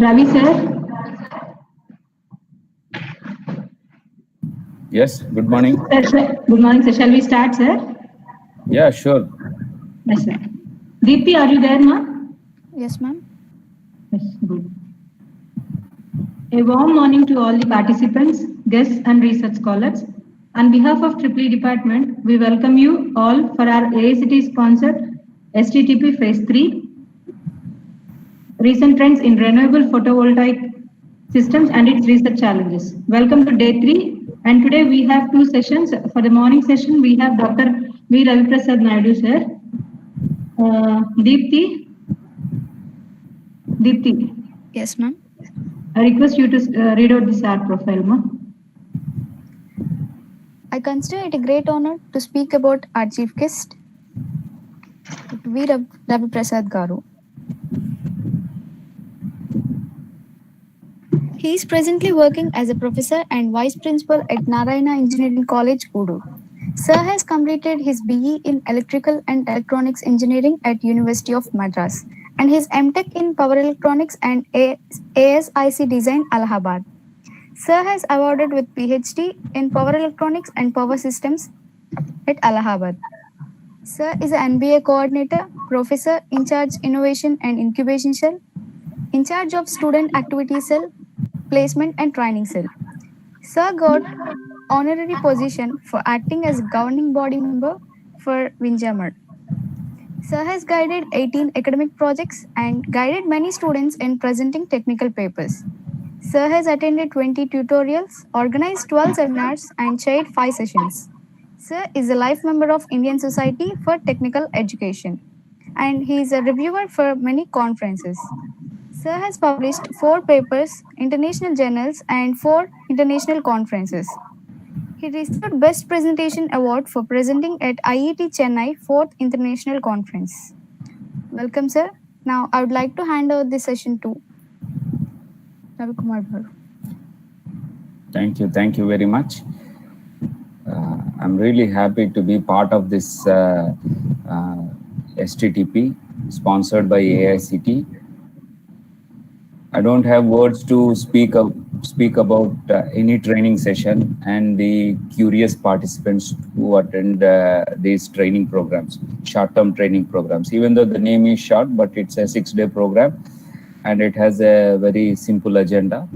Ravi sir. Yes, good morning. Good morning, sir. Shall we start, sir? Yeah, sure. Yes, sir. Deepti, are you there, ma? Yes, ma'am. Yes, good. A warm morning to all the participants, guests, and research scholars. On behalf of EEE Department, we welcome you all for our AICT-sponsored STTP Phase 3 Recent Trends in Renewable Photovoltaic Systems and its Research Challenges. Welcome to Day 3, and today we have two sessions. For the morning session, we have Dr. V. Ravi Prasad Naidu, sir. Deepti. Yes, ma'am. I request you to read out the SAR profile, ma. I consider it a great honor to speak about our chief guest, V. Ravi Prasad Garu. He is presently working as a professor and vice principal at Narayana Engineering College, Udu. Sir has completed his BE in Electrical and Electronics Engineering at University of Madras and his MTech in Power Electronics and ASIC Design, Allahabad. Sir has awarded with PhD in Power Electronics and Power Systems at Allahabad. Sir is an NBA coordinator, professor in charge innovation and incubation cell, in charge of student activity cell, placement and training cell. Sir got honorary position for acting as governing body member for Winjammer. Sir has guided 18 academic projects and guided many students in presenting technical papers. Sir has attended 20 tutorials, organized 12 seminars, and chaired 5 sessions. Sir is a life member of Indian Society for Technical Education, and he is a reviewer for many conferences. Sir has published 4 papers, international journals, and 4 international conferences. He received Best Presentation Award for presenting at IET Chennai 4th International Conference. Welcome, sir. Now, I would like to hand over this session to Ravi Kumar Bharu. Thank you very much. I'm really happy to be part of this STTP sponsored by AICT. I don't have words to speak about any training session and the curious participants who attend these training programs, short-term training programs. Even though the name is short, but it's a 6-day program and it has a very simple agenda.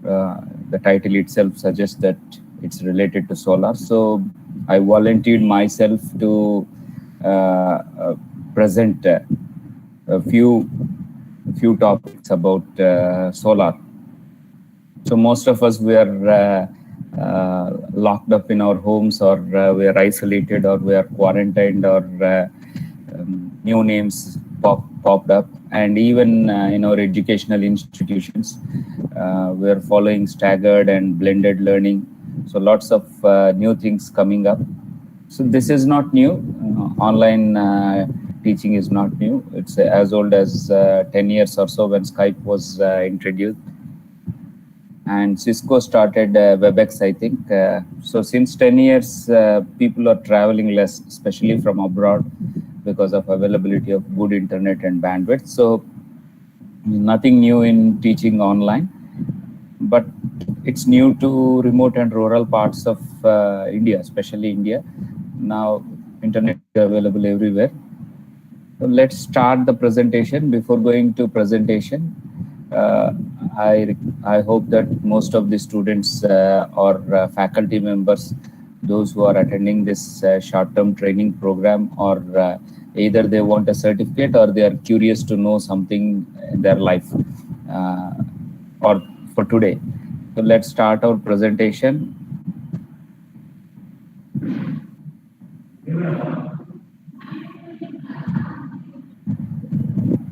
The title itself suggests that it's related to solar. So I volunteered myself to present a few topics about solar. So most of us were locked up in our homes, or we are isolated, or we are quarantined, or new names popped up. And even in our educational institutions, we are following staggered and blended learning. So lots of new things coming up. So this is not new. Online teaching is not new. It's as old as 10 years or so when Skype was introduced. And Cisco started WebEx, I think. So since 10 years, people are traveling less, especially from abroad, because of availability of good internet and bandwidth. So nothing new in teaching online, but it's new to remote and rural parts of India, especially India. Now internet is available everywhere. So let's start the presentation. Before going to presentation, I hope that most of the students or faculty members, those who are attending this short-term training program, or either they want a certificate or they are curious to know something in their life or for today. So let's start our presentation.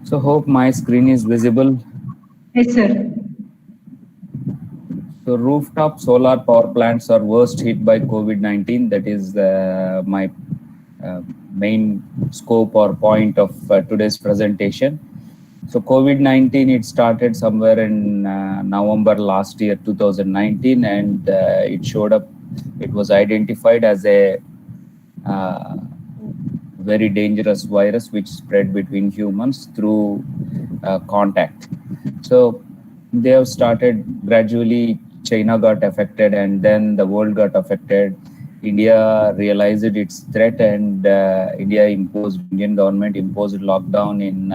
So hope my screen is visible. Yes, sir. So rooftop solar power plants are worst hit by COVID-19. That is my main scope or point of today's presentation. So COVID-19, it started somewhere in November last year, 2019, and it showed up. It was identified as a very dangerous virus which spread between humans through contact. So they have started gradually. China got affected, and then the world got affected. India realized its threat, and Indian government imposed lockdown in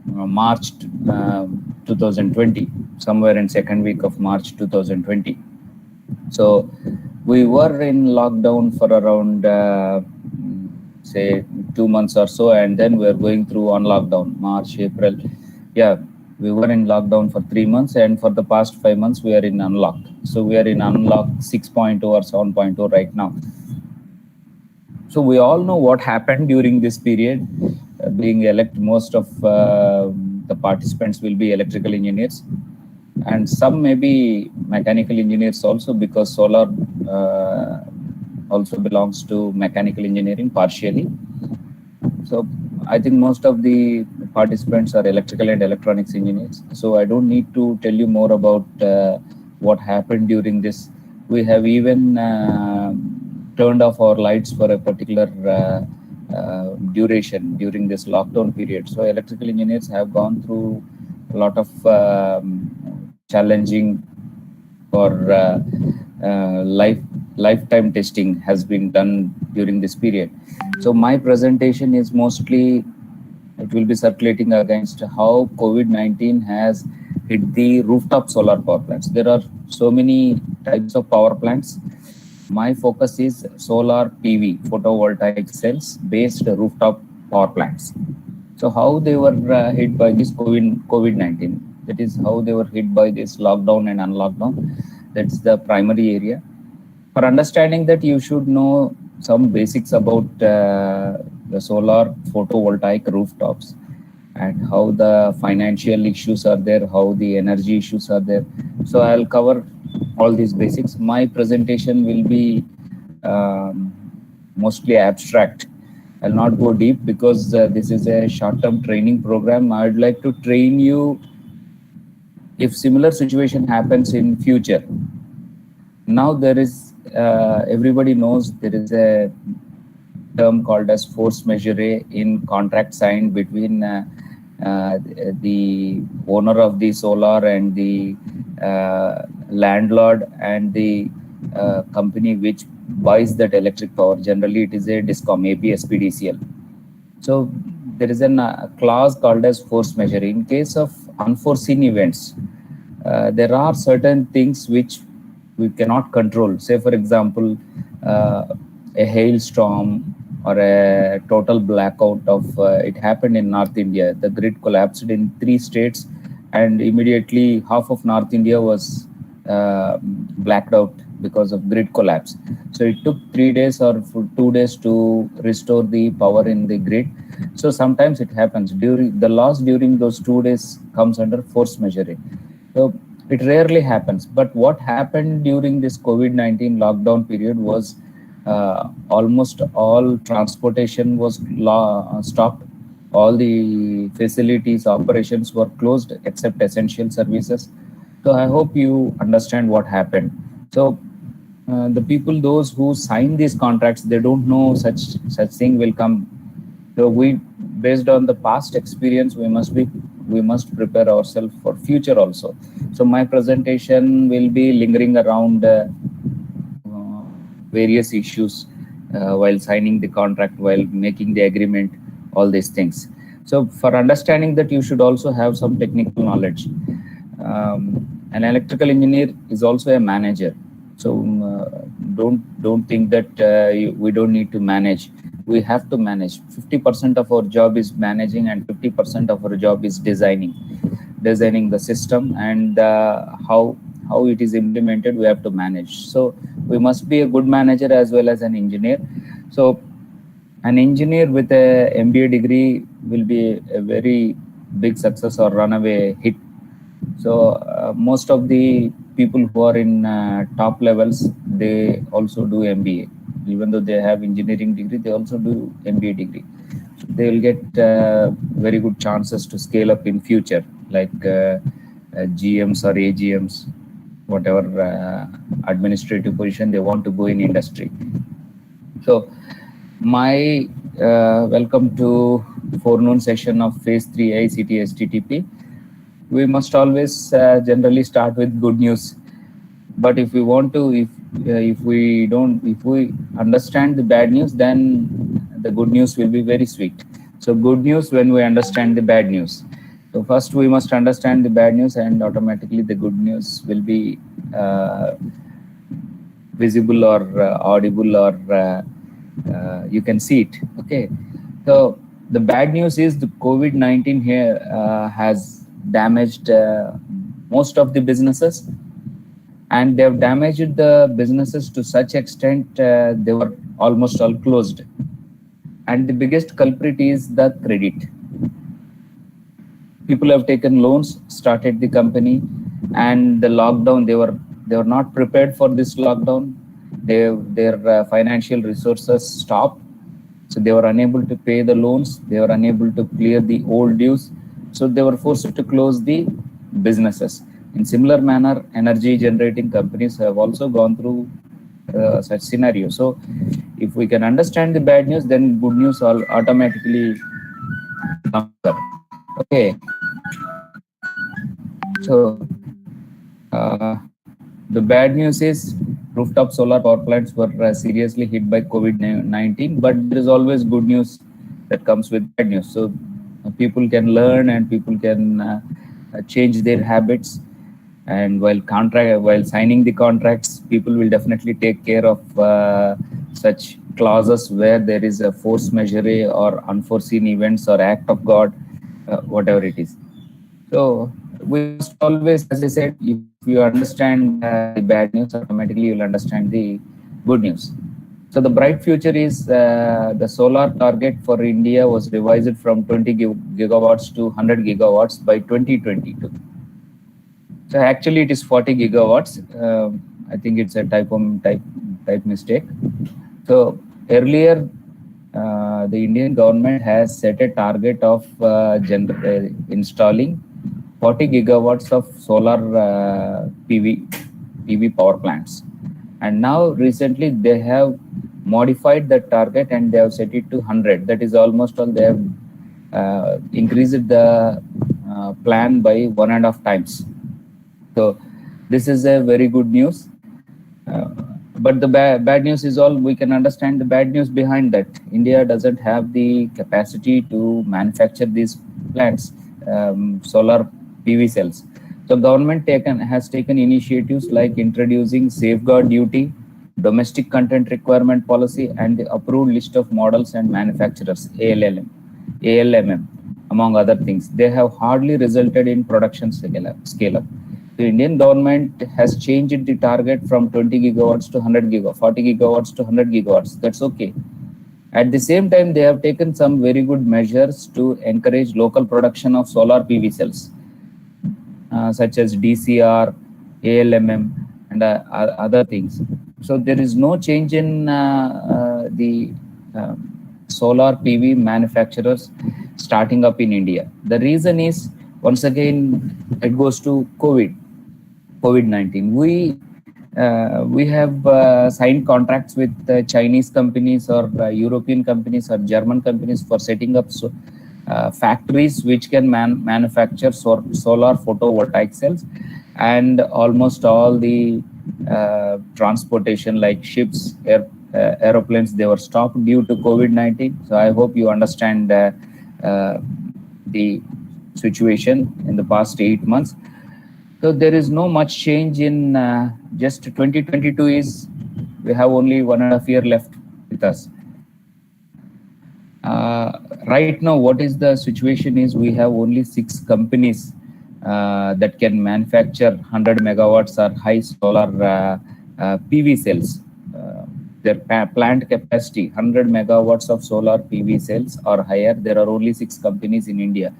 March 2020, somewhere in second week of March 2020. So we were in lockdown for around say 2 months or so, and then we are going through on lockdown, March, April. Yeah, we were in lockdown for 3 months, and for the past 5 months we are in unlock. So we are in unlock 6.0 or 7.0 right now. So we all know what happened during this period. Being most of the participants will be electrical engineers. and some may be mechanical engineers also, because solar also belongs to mechanical engineering partially. So I think most of the participants are electrical and electronics engineers. So I don't need to tell you more about what happened during this. We have even turned off our lights for a particular duration during this lockdown period. So electrical engineers have gone through a lot of challenging or lifetime testing has been done during this period. So my presentation is mostly, it will be circulating against how COVID-19 has hit the rooftop solar power plants. There are so many types of power plants. My focus is solar PV, photovoltaic cells based rooftop power plants. So how they were hit by this COVID-19, that is how they were hit by this lockdown and unlockdown. That's the primary area. For understanding that, you should know some basics about the solar photovoltaic rooftops and how the financial issues are there, how the energy issues are there. So I'll cover all these basics. My presentation will be mostly abstract. I'll not go deep because this is a short-term training program. I'd like to train you if similar situation happens in future. Now there is, everybody knows there is a term called as force majeure in contract signed between the owner of the solar and the landlord and the company which buys that electric power. Generally, it is a DISCOM, APSPDCL. So there is a clause called as force majeure. In case of unforeseen events, there are certain things which we cannot control. Say, for example, a hailstorm or a total blackout of, it happened in North India. The grid collapsed in 3 states and immediately half of North India was blacked out because of grid collapse. So it took 3 days or 2 days to restore the power in the grid. So sometimes it happens. During the loss during those 2 days comes under force majeure. So it rarely happens. But what happened during this COVID-19 lockdown period was almost all transportation was stopped. All the facilities, operations were closed except essential services. So I hope you understand what happened. So the people, those who sign these contracts, they don't know such thing will come. So we, based on the past experience, we must prepare ourselves for future also. So my presentation will be lingering around various issues while signing the contract, while making the agreement, all these things. So for understanding that, you should also have some technical knowledge. An electrical engineer is also a manager. So don't think that we don't need to manage. We have to manage. 50% of our job is managing and 50% of our job is designing the system, and how it is implemented, we have to manage. So we must be a good manager as well as an engineer. So an engineer with a MBA degree will be a very big success or runaway hit. So most of the people who are in top levels, they also do MBA. Even though they have engineering degree, they also do MBA degree. So they will get very good chances to scale up in future, like GMs or AGMs, whatever administrative position they want to go in industry. So my welcome to forenoon session of phase 3 ICT STTP. We must always generally start with good news. But if we want to, if we understand the bad news, then the good news will be very sweet. So good news when we understand the bad news. So first we must understand the bad news, and automatically the good news will be visible or audible, or you can see it. Okay. So the bad news is the COVID-19 here has damaged most of the businesses, and they have damaged the businesses to such extent they were almost all closed. And the biggest culprit is the credit. People have taken loans, started the company, and the lockdown, they were not prepared for this lockdown. Their financial resources stopped, so they were unable to pay the loans, they were unable to clear the old dues, so they were forced to close the businesses. In similar manner, energy generating companies have also gone through such scenario. So if we can understand the bad news, then good news all automatically comes up. Okay, so the bad news is rooftop solar power plants were seriously hit by COVID-19, but there is always good news that comes with bad news. So people can learn and people can change their habits. And while signing the contracts, people will definitely take care of such clauses where there is a force majeure or unforeseen events or act of God, whatever it is. So we must always, as I said, if you understand the bad news, automatically you'll understand the good news. So the bright future is the solar target for India was revised from 20 gigawatts to 100 gigawatts by 2022. So actually it is 40 gigawatts. I think it's a type mistake. So earlier, the Indian government has set a target of installing 40 gigawatts of solar PV power plants. And now recently they have modified that target and they have set it to 100. That is almost all. They have increased the plan by 1.5 times. So this is a very good news. But the bad news is all, we can understand the bad news behind that. India doesn't have the capacity to manufacture these plants, solar PV cells. So government has taken initiatives like introducing safeguard duty, domestic content requirement policy, and the approved list of models and manufacturers, ALMM, among other things. They have hardly resulted in production scale up. The Indian government has changed the target from 20 gigawatts to 100 gigawatts, 40 gigawatts to 100 gigawatts. That's okay. At the same time, they have taken some very good measures to encourage local production of solar PV cells, such as DCR, ALMM, and other things. So there is no change in the solar PV manufacturers starting up in India. The reason is, once again, it goes to COVID-19. We have signed contracts with Chinese companies or European companies or German companies for setting up factories which can manufacture solar photovoltaic cells, and almost all the transportation like ships, aeroplanes, they were stopped due to COVID-19. So I hope you understand the situation in the past 8 months. So there is no much change in just 2022 is, we have only 1.5 years left with us. Right now, what is the situation is, we have only 6 companies that can manufacture 100 megawatts or high solar PV cells. Their plant capacity, 100 megawatts of solar PV cells or higher, there are only 6 companies in India.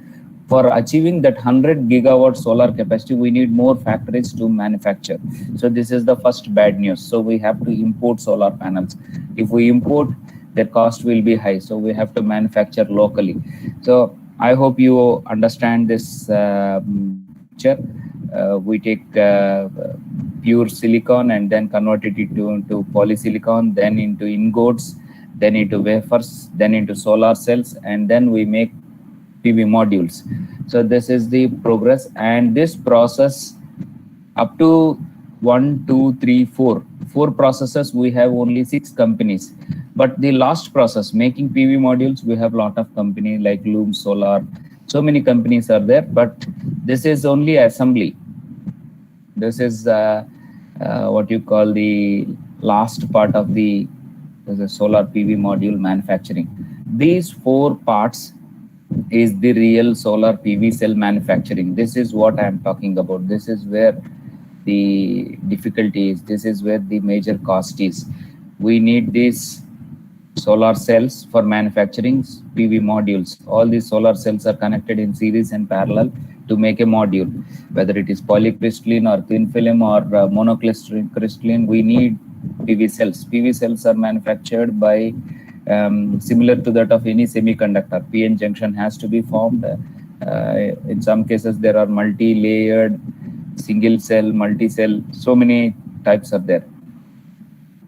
For achieving that 100 gigawatt solar capacity, we need more factories to manufacture. So this is the first bad news. So we have to import solar panels. If we import, the cost will be high. So we have to manufacture locally. So I hope you understand this picture. We take pure silicon and then convert it into polysilicon, then into ingots, then into wafers, then into solar cells, and then we make PV modules. So this is the progress, and this process up to 1, 2, 3, 4 processes, we have only 6 companies. But the last process, making PV modules, we have a lot of companies like Loom Solar. So many companies are there, but this is only assembly. This is what you call the last part of the solar PV module manufacturing. These 4 parts is the real solar PV cell manufacturing. This is what I am talking about. This is where the difficulty is. This is where the major cost is. We need these solar cells for manufacturing PV modules. All these solar cells are connected in series and parallel, to make a module, whether it is polycrystalline or thin film or monocrystalline. We need PV cells. PV cells are manufactured by similar to that of any semiconductor. PN junction has to be formed. In some cases, there are multi-layered, single cell, multi-cell, so many types are there.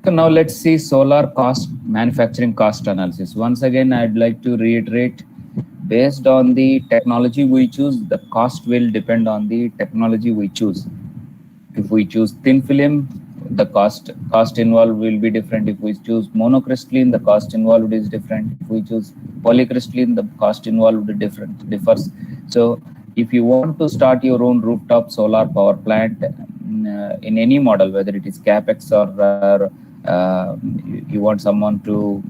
So now let's see solar cost, manufacturing cost analysis. Once again, I'd like to reiterate, based on the technology we choose, the cost will depend on the technology we choose. If we choose thin film, the cost involved will be different. If we choose monocrystalline, the cost involved is different. If we choose polycrystalline, the cost involved differs. So if you want to start your own rooftop solar power plant in any model, whether it is capex or you want someone to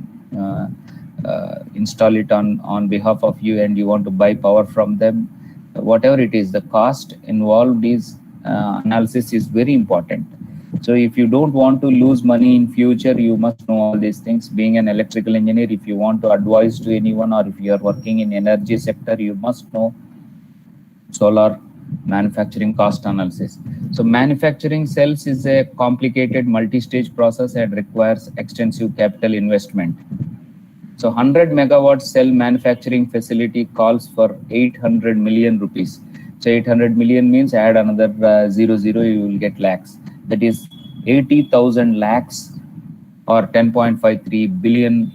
install it on behalf of you and you want to buy power from them, whatever it is, the cost involved is analysis is very important. So if you don't want to lose money in future, you must know all these things. Being an electrical engineer, if you want to advise to anyone or if you are working in energy sector, you must know solar manufacturing cost analysis. So manufacturing cells is a complicated multi-stage process and requires extensive capital investment. So 100 megawatt cell manufacturing facility calls for 800 million rupees. So 800 million means add another 00, you will get lakhs. That is 80,000 lakhs or $10.53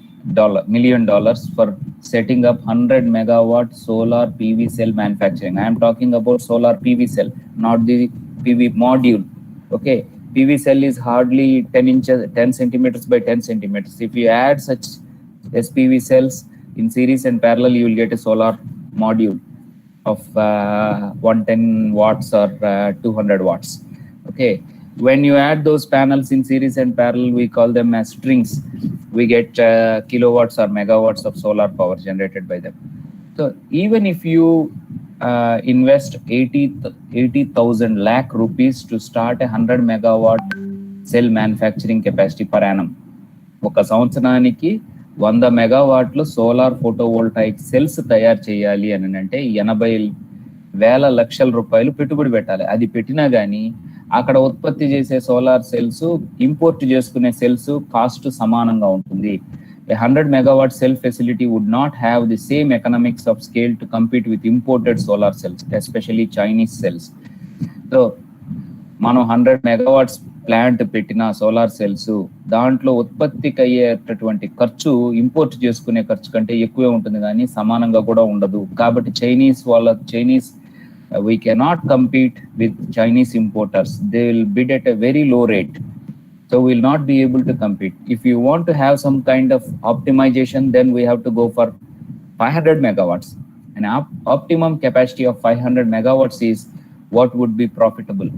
million for setting up 100 megawatt solar PV cell manufacturing. I am talking about solar PV cell, not the PV module. Okay, PV cell is hardly 10 centimeters by 10 centimeters. If you add such SPV cells in series and parallel, you will get a solar module of 110 watts or 200 watts. Okay, when you add those panels in series and parallel, we call them as strings. We get kilowatts or megawatts of solar power generated by them. So even if you invest 80,000 lakh rupees to start a 100 megawatt cell manufacturing capacity per annum, ఒక సంవత్సరానికి 100 మెగావాట్లు solar photovoltaic cells తయారు చేయాలి అని అంటే 80,000 లక్షల రూపాయలు పెట్టుబడి పెట్టాలి. అది పెట్టినా కానీ అక్కడ ఉత్పత్తి చేసే సోలార్ సెల్స్ ఇంపోర్ట్ చేసుకునే సెల్స్ కాస్ట్ సమానంగా ఉంటుంది. 100 megawatt cell facility would not have the same economics of scale to compete with imported solar cells, especially Chinese cells. So మనం 100 megawatts ప్లాంట్ పెట్టిన సోలార్ సెల్స్ దాంట్లో ఉత్పత్తికి అయ్యేటటువంటి ఖర్చు ఇంపోర్ట్ చేసుకునే ఖర్చు కంటే ఎక్కువే ఉంటుంది కానీ సమానంగా కూడా ఉండదు. కాబట్టి Chinese we cannot compete with Chinese importers. They will bid at a very low rate. So we will not be able to compete. If you want to have some kind of optimization, then we have to go for 500 megawatts. An optimum capacity of 500 megawatts is what would be profitable.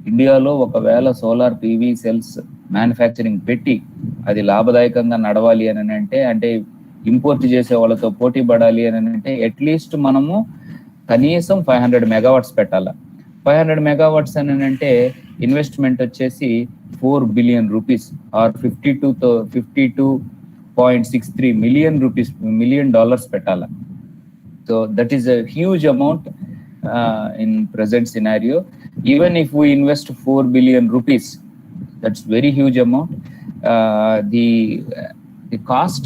ఇండియాలో ఒకవేళ solar PV cells manufacturing పెట్టి అది లాభదాయకంగా నడవాలి అని అంటే import చేసే వాళ్ళతో పోటీ పడాలి అని అంటే అట్లీస్ట్ మనము కనీసం 500 మెగావాట్స్ పెట్టాలి. 500 మెగావాట్స్ అని అంటే ఇన్వెస్ట్మెంట్ వచ్చేసి 4 billion rupees or 52.63 million dollars పెట్టాలి. So that is a huge amount in present scenario. Even if we invest 4 billion rupees, that's very huge amount. The cost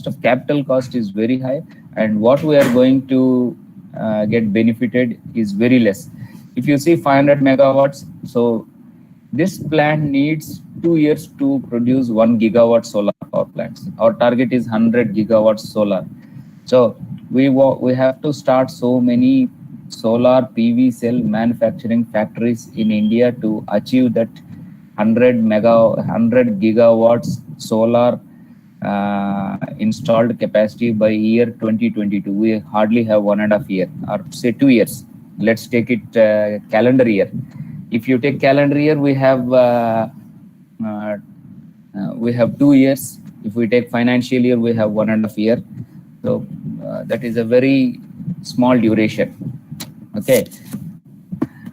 of capital cost is very high, and what we are going to get benefited is very less. If you see 500 megawatts, so this plant needs 2 years to produce 1 gigawatt solar power plants. Our target is 100 gigawatts solar. So we have to start so many solar PV cell manufacturing factories in India to achieve that 100 gigawatts solar installed capacity by year 2022. We hardly have 1.5 years, or say 2 years. Let's take it calendar year. If you take calendar year, we have 2 years. If we take financial year, we have 1.5 year. So that is a very small duration. Okay,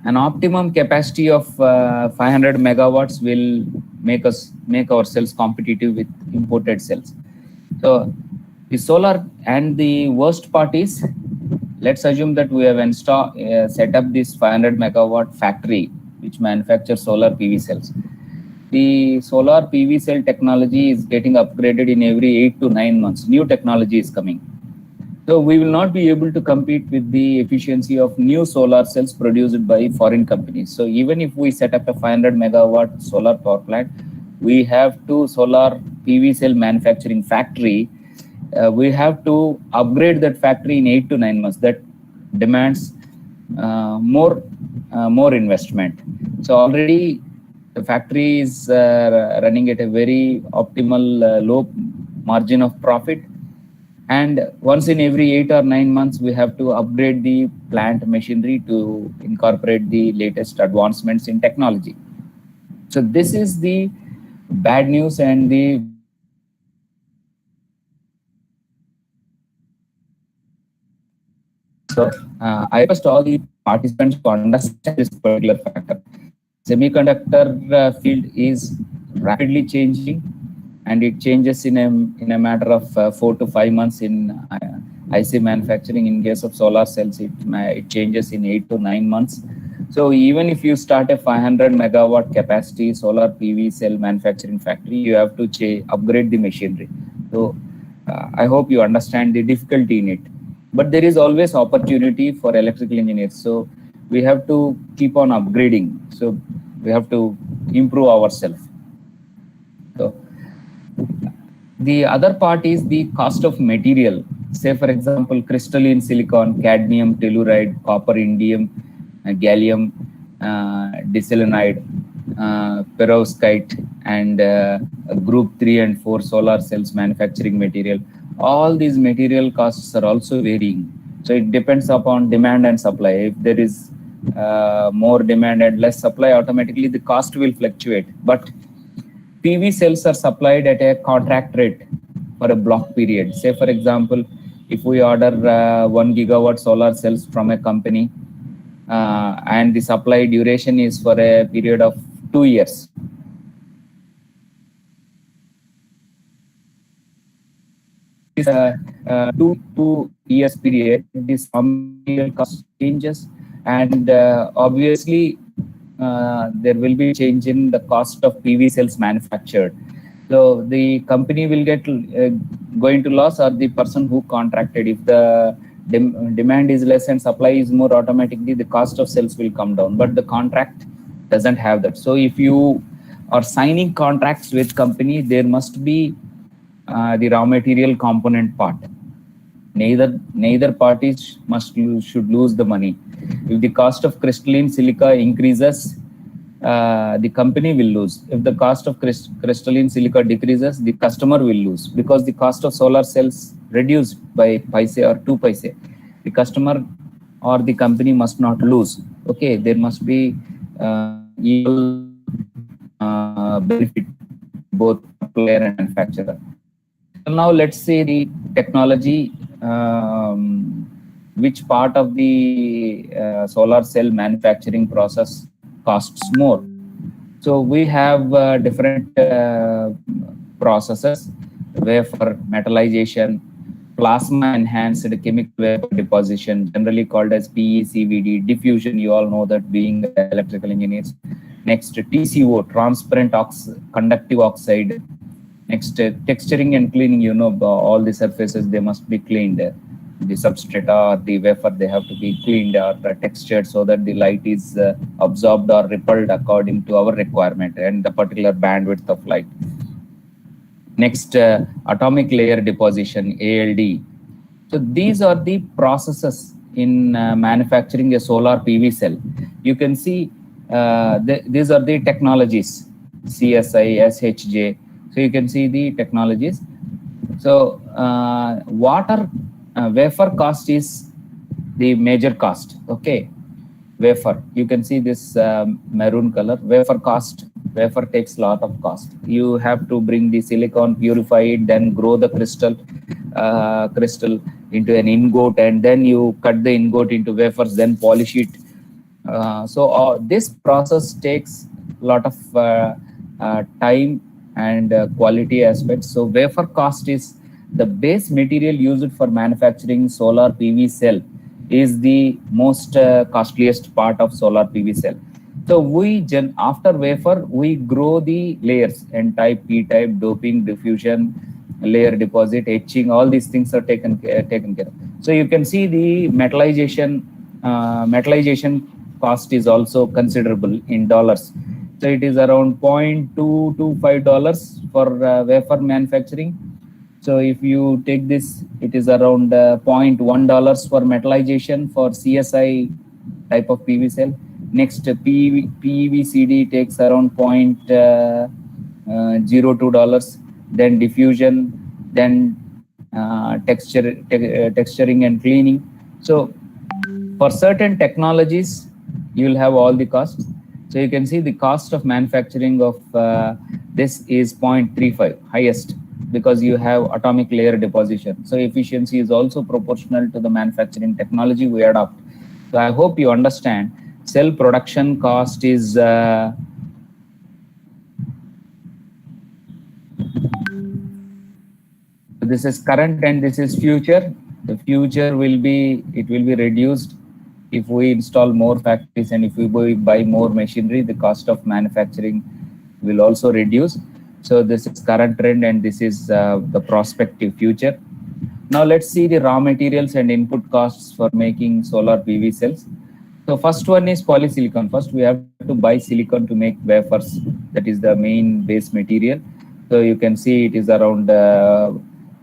an optimum capacity of 500 megawatts will make our cells competitive with imported cells. So the solar, and the worst part is let's assume that we have set up this 500 megawatt factory which manufactures solar PV cells. The solar PV cell technology is getting upgraded in every 8 to 9 months. New technology is coming. So we will not be able to compete with the efficiency of new solar cells produced by foreign companies. So even if we set up a 500 megawatt solar power plant, we have to solar PV cell manufacturing factory. We have to upgrade that factory in 8 to 9 months. That demands more investment. So already the factory is running at a very optimal low margin of profit. And once in every 8 or 9 months, we have to upgrade the plant machinery to incorporate the latest advancements in technology. So this is the bad news and the so I request all the participants to understand this particular factor. Semiconductor field is rapidly changing, and it changes in a matter of 4 to 5 months in IC manufacturing. In case of solar cells, it changes in 8 to 9 months. So even if you start a 500 megawatt capacity solar PV cell manufacturing factory, you have to upgrade the machinery. So I hope you understand the difficulty in it. But there is always opportunity for electrical engineers. So we have to keep on upgrading. So we have to improve ourselves. So the other part is the cost of material. Say, for example, crystalline silicon, cadmium, telluride, copper, indium, gallium, diselenide, perovskite, and group 3 and 4 solar cells manufacturing material. All these material costs are also varying. So it depends upon demand and supply. If there is more demand and less supply, automatically the cost will fluctuate. But PV cells are supplied at a contract rate for a block period. Say, for example, if we order 1 gigawatt solar cells from a company, and the supply duration is for a period of 2 years. This 2 years period, this material cost changes, and obviously there will be change in the cost of PV cells manufactured. So the company will get going to loss, or the person who contracted. If the demand is less and supply is more, automatically the cost of cells will come down. But the contract doesn't have that. So if you are signing contracts with company, there must be the raw material component part. Neither parties should lose the money. If the cost of crystalline silica increases, the company will lose. If the cost of crystalline silica decreases, the customer will lose, because the cost of solar cells reduced by paise or 2 paise. The customer or the company must not lose. Okay, there must be equal benefit both supplier and manufacturer. So now let's say the technology, which part of the solar cell manufacturing process costs more. So we have different processes: wafer metallization, plasma enhanced chemical vapor deposition, generally called as PECVD, diffusion. You all know that, being electrical engineers. Next, TCO, transparent conductive oxide. Next, texturing and cleaning. You know, all the surfaces, they must be cleaned. The substrate or the wafer, they have to be cleaned or textured so that the light is absorbed or repelled according to our requirement and the particular bandwidth of light. Next, atomic layer deposition, ALD. So these are the processes in manufacturing a solar PV cell. You can see these are the technologies: CSI, SHJ. So you can see the technologies. So wafer cost is the major cost. Okay, wafer. You can see this maroon color. Wafer cost. Wafer takes a lot of cost. You have to bring the silicon, purify it, then grow the crystal into an ingot, and then you cut the ingot into wafers, then polish it. So this process takes a lot of time and quality aspects. So wafer cost is the base material used for manufacturing solar PV cell. is the most costliest part of solar PV cell. So after wafer, we grow the layers, N-type, P-type, doping, diffusion, layer deposit, etching, all these things are taken care of. So you can see the metallization cost is also considerable in dollars. So it is around $0.225 for wafer manufacturing. So if you take this, it is around $0.1 for metallization for CSI type of PV cell. Next, PVCD takes around $0.02. Then diffusion, then texturing and cleaning. So for certain technologies, you will have all the costs. So you can see the cost of manufacturing of this is 0.35, highest, because you have atomic layer deposition. So efficiency is also proportional to the manufacturing technology we adopt. So I hope you understand. Cell production cost is this is current and this is future. The future will be reduced if we install more factories, and if we buy more machinery, the cost of manufacturing will also reduce. So this is current trend, and this is the prospective future. Now let's see the raw materials and input costs for making solar PV cells. So first one is polysilicon. First we have to buy silicon to make wafers. That is the main base material. So you can see it is around,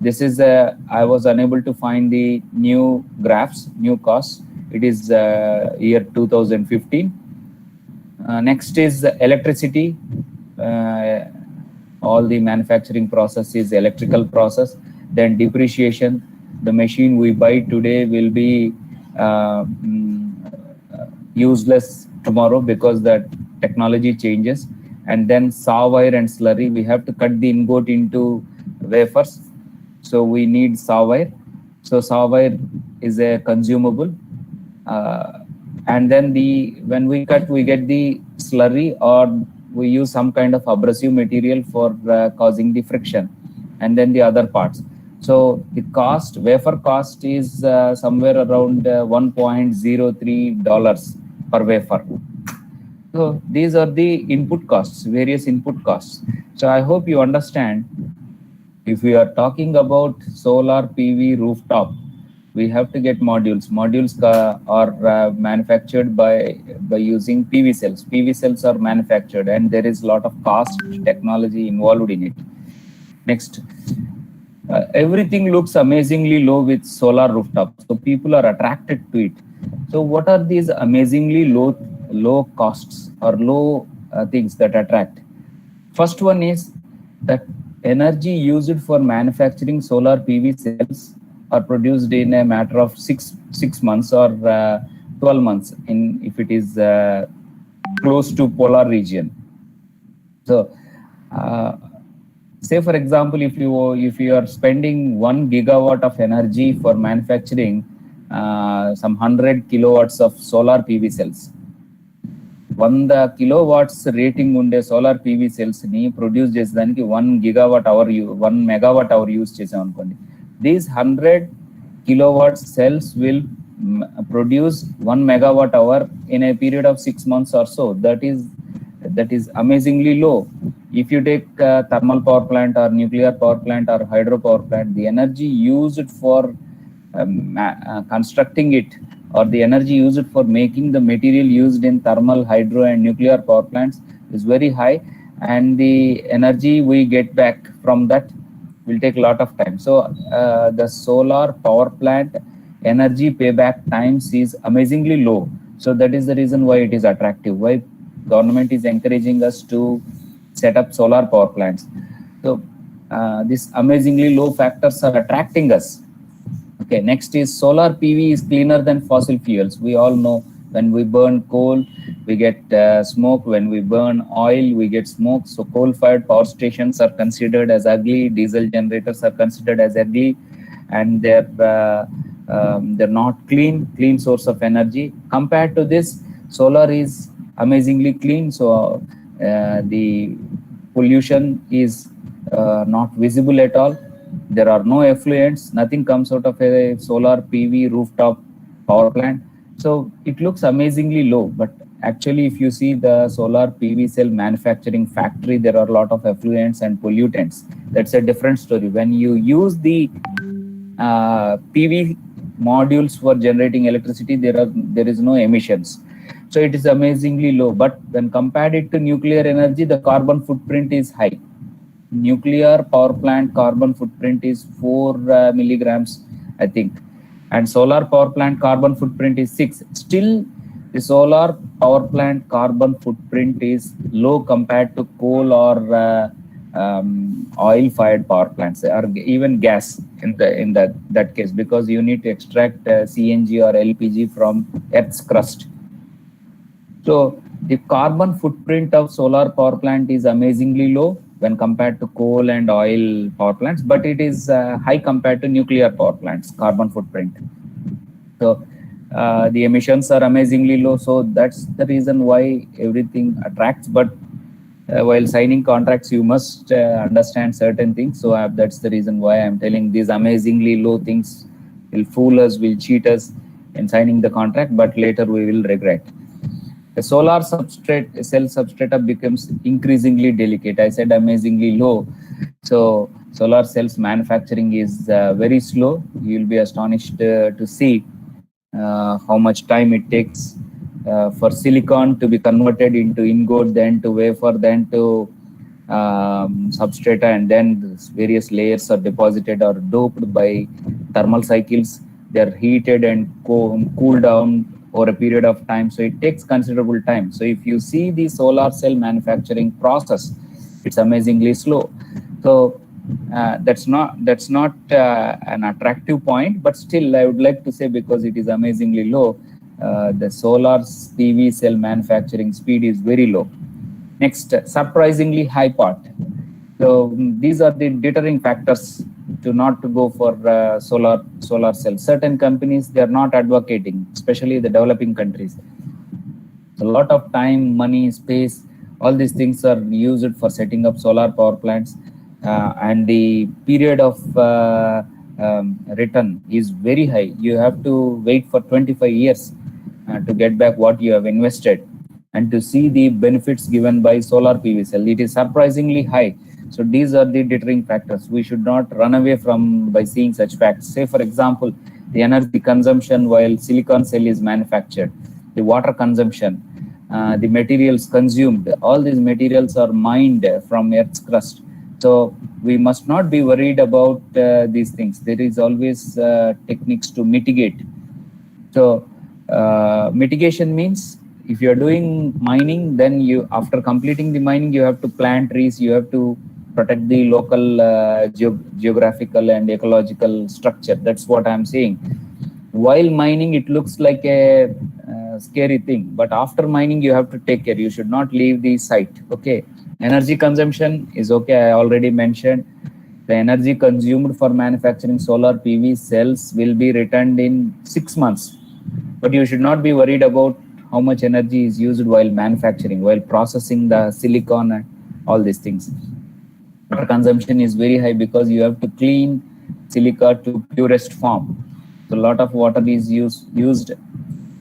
this is, I was unable to find the new graphs, new costs. It is year 2015. Next is electricity. All the manufacturing process is electrical process. Then depreciation. The machine we buy today will be useless tomorrow because that technology changes. And then saw wire and slurry. We have to cut the ingot into wafers. So we need saw wire. So saw wire is a consumable. And then when we cut, we get the slurry, or we use some kind of abrasive material for causing the friction, and then the other parts. So the cost, wafer cost is somewhere around $1.03 per wafer. So these are the input costs, various input costs. So I hope you understand. If we are talking about solar PV rooftop, we have to get modules. Modules are manufactured by using PV cells. PV cells are manufactured, and there is a lot of cost, technology involved in it. Next, everything looks amazingly low with solar rooftop. So people are attracted to it. So what are these amazingly low costs or low things that attract? First one is that energy used for manufacturing solar PV cells are produced in a matter of six months or 12 months if it is close to polar region. So say for example, if you are spending 1 gigawatt of energy for manufacturing some 100 kilowatts of solar PV cells, 100 kilowatts rating unde solar PV cells ni produce chesadaniki 1 gigawatt hour 1 megawatt hour use chesam anukondi. These 100 kilowatt cells will produce 1 megawatt hour in a period of 6 months or so. That is amazingly low. If you take thermal power plant or nuclear power plant or hydro power plant, the energy used for constructing it, or the energy used for making the material used in thermal, hydro and nuclear power plants is very high, and the energy we get back from that will take a lot of time. So the solar power plant energy payback times is amazingly low. So that is the reason why it is attractive, why government is encouraging us to set up solar power plants. So these amazingly low factors are attracting us. Okay, next is solar PV is cleaner than fossil fuels. We all know when we burn coal, we get smoke. When we burn oil, we get smoke. So coal-fired power stations are considered as ugly. Diesel generators are considered as ugly, and they're not clean source of energy. Compared to this, solar is amazingly clean. So the pollution is not visible at all. There are no effluents. Nothing comes out of a solar PV rooftop power plant. So it looks amazingly low, but actually if you see the solar PV cell manufacturing factory, there are a lot of effluents and pollutants. That's a different story. When you use the PV modules for generating electricity, there is no emissions. So it is amazingly low. But when compared it to nuclear energy, the carbon footprint is high. Nuclear power plant carbon footprint is 4 milligrams, I think, and solar power plant carbon footprint is 6. Still, the solar power plant carbon footprint is low compared to coal or oil-fired power plants, or even gas in that case, because you need to extract CNG or LPG from Earth's crust. So the carbon footprint of solar power plant is amazingly low when compared to coal and oil power plants, but it is high compared to nuclear power plants carbon footprint. So the emissions are amazingly low. So that's the reason why everything attracts. But while signing contracts, you must understand certain things. So that's the reason why I'm telling these amazingly low things will fool us, will cheat us in signing the contract, but later we will regret. The solar substrate, cell substrata becomes increasingly delicate. I said amazingly low. So solar cells manufacturing is very slow. You will be astonished to see how much time it takes for silicon to be converted into ingot, then to wafer, then to substrata, and then various layers are deposited or doped by thermal cycles. They are heated and cooled down over a period of time. So it takes considerable time. So if you see the solar cell manufacturing process, it's amazingly slow. So that's not an attractive point, but still I would like to say, because it is amazingly low, the solar PV cell manufacturing speed is very low. Next, surprisingly high part. So these are the deterring factors to not to go for solar cells. Certain companies, they are not advocating, especially the developing countries. A lot of time, money, space, all these things are used for setting up solar power plants, and the period of return is very high. You have to wait for 25 years to get back what you have invested, and to see the benefits given by solar PV cell. It is surprisingly high. So these are the deterring factors. We should not run away from by seeing such facts. Say, for example, the energy consumption while silicon cell is manufactured, the water consumption, the materials consumed, all these materials are mined from Earth's crust. So we must not be worried about these things. There is always techniques to mitigate. So mitigation means, if you are doing mining, then you, after completing the mining, you have to plant trees, you have to protect the local geographical and ecological structure. That's what I'm saying. While mining, it looks like a scary thing, but after mining, you have to take care. You should not leave the site. Okay. Energy consumption is okay. I already mentioned the energy consumed for manufacturing solar PV cells will be returned in 6 months. But you should not be worried about how much energy is used while manufacturing, while processing the silicon and all these things. Water consumption is very high because you have to clean silica to purest form. So a lot of water is used.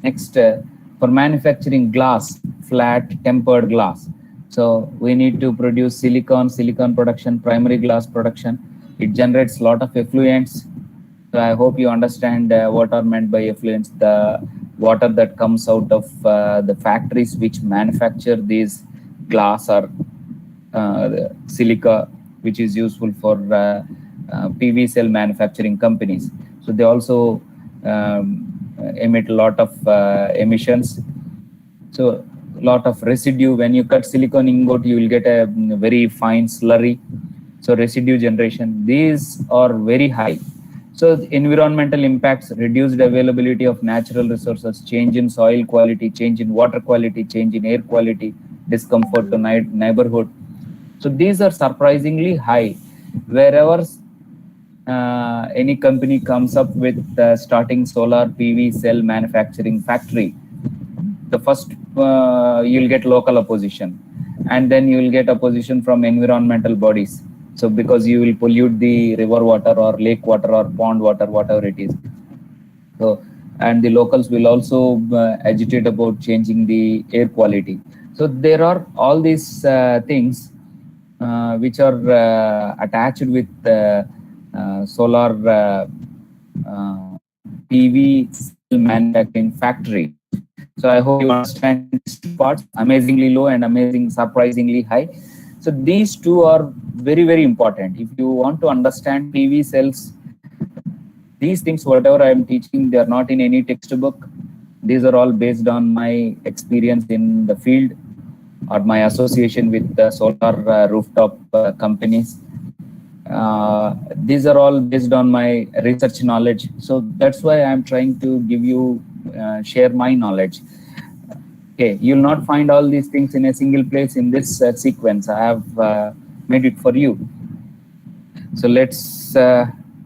Next, for manufacturing glass, flat tempered glass. So we need to produce silicon production, primary glass production. It generates a lot of effluents. So I hope you understand what are meant by effluents. The water that comes out of the factories which manufacture these glass or silica, which is useful for PV cell manufacturing companies. So they also emit a lot of emissions. So a lot of residue. When you cut silicon ingot, you will get a very fine slurry. So residue generation, these are very high. So environmental impacts, reduced availability of natural resources, change in soil quality, change in water quality, change in air quality, discomfort to neighborhood. So these are surprisingly high. Wherever any company comes up with starting solar PV cell manufacturing factory, the first you'll get local opposition, and then you will get opposition from environmental bodies. So because you will pollute the river water or lake water or pond water, whatever it is. So and the locals will also agitate about changing the air quality. So there are all these things which are attached with solar PV cell manufacturing factory. So I hope you understand these two parts, amazingly low and amazing, surprisingly high. So these two are very, very important. If you want to understand PV cells, these things, whatever I am teaching, they are not in any textbook. These are all based on my experience in the field or my association with the solar rooftop companies. These are all based on my research knowledge. So that's why I'm trying to give you, share my knowledge. Okay, you'll not find all these things in a single place in this sequence. I have made it for you. So let's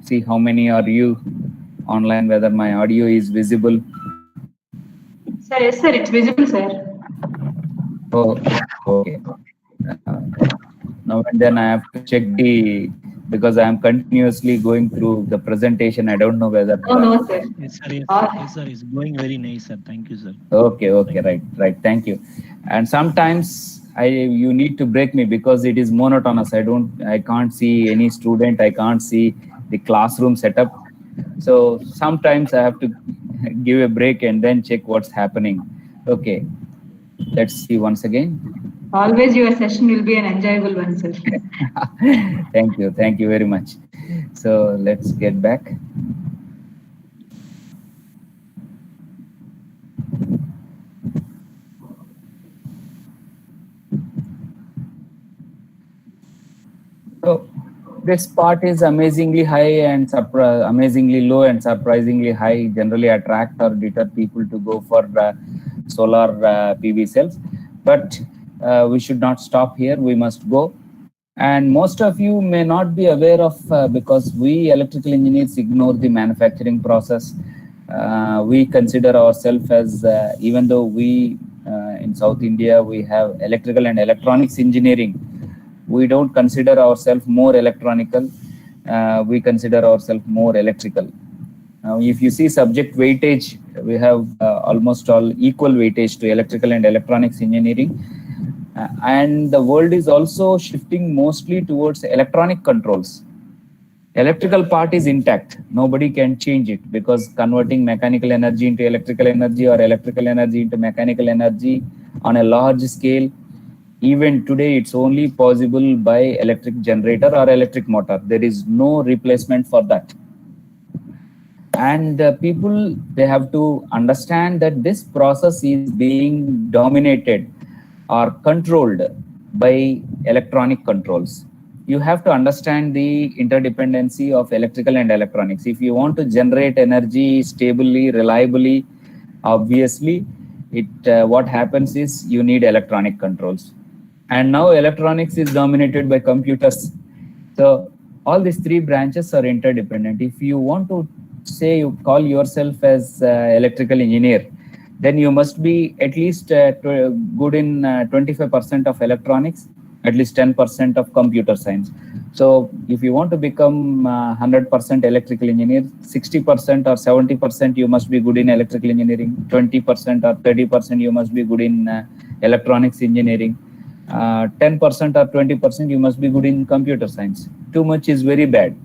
see how many are you online, whether my audio is visible. Sir, yes, sir, it's visible, sir. Oh, okay. Now and then I have to check because I am continuously going through the presentation. I don't know whether. Oh, no, sir. Yes, sir. Yes, yes, sir. It's going very nice, sir. Thank you, sir. Okay, right. Thank you. And sometimes you need to break me because it is monotonous. I can't see any student. I can't see the classroom setup. So sometimes I have to give a break and then check what's happening. Okay, let's see once again. Always your session will be an enjoyable one, sir. Thank you very much. So let's get back. So this part is amazingly high and amazingly low and surprisingly high. Generally attract or deter people to go for solar PV cells, but we should not stop here. We must go. And most of you may not be aware of because we electrical engineers ignore the manufacturing process. We consider ourselves as even though we in South India we have electrical and electronics engineering, we don't consider ourselves more electronical. We consider ourselves more electrical. Now, if you see subject weightage, we have almost all equal weightage to electrical and electronics engineering. And the world is also shifting mostly towards electronic controls. Electrical part is intact. Nobody can change it because converting mechanical energy into electrical energy or electrical energy into mechanical energy on a large scale, even today, it's only possible by electric generator or electric motor. There is no replacement for that. And people, they have to understand that this process is being dominated or controlled by electronic controls. You have to understand the interdependency of electrical and electronics. If you want to generate energy stably, reliably, obviously, what happens is you need electronic controls. And now electronics is dominated by computers. So all these three branches are interdependent. If you want to say you call yourself as electrical engineer, then you must be at least good in 25% of electronics, at least 10% of computer science. So if you want to become 100% electrical engineer, 60% or 70% you must be good in electrical engineering, 20% or 30% you must be good in electronics engineering, 10% or 20% you must be good in computer science. Too much is very bad.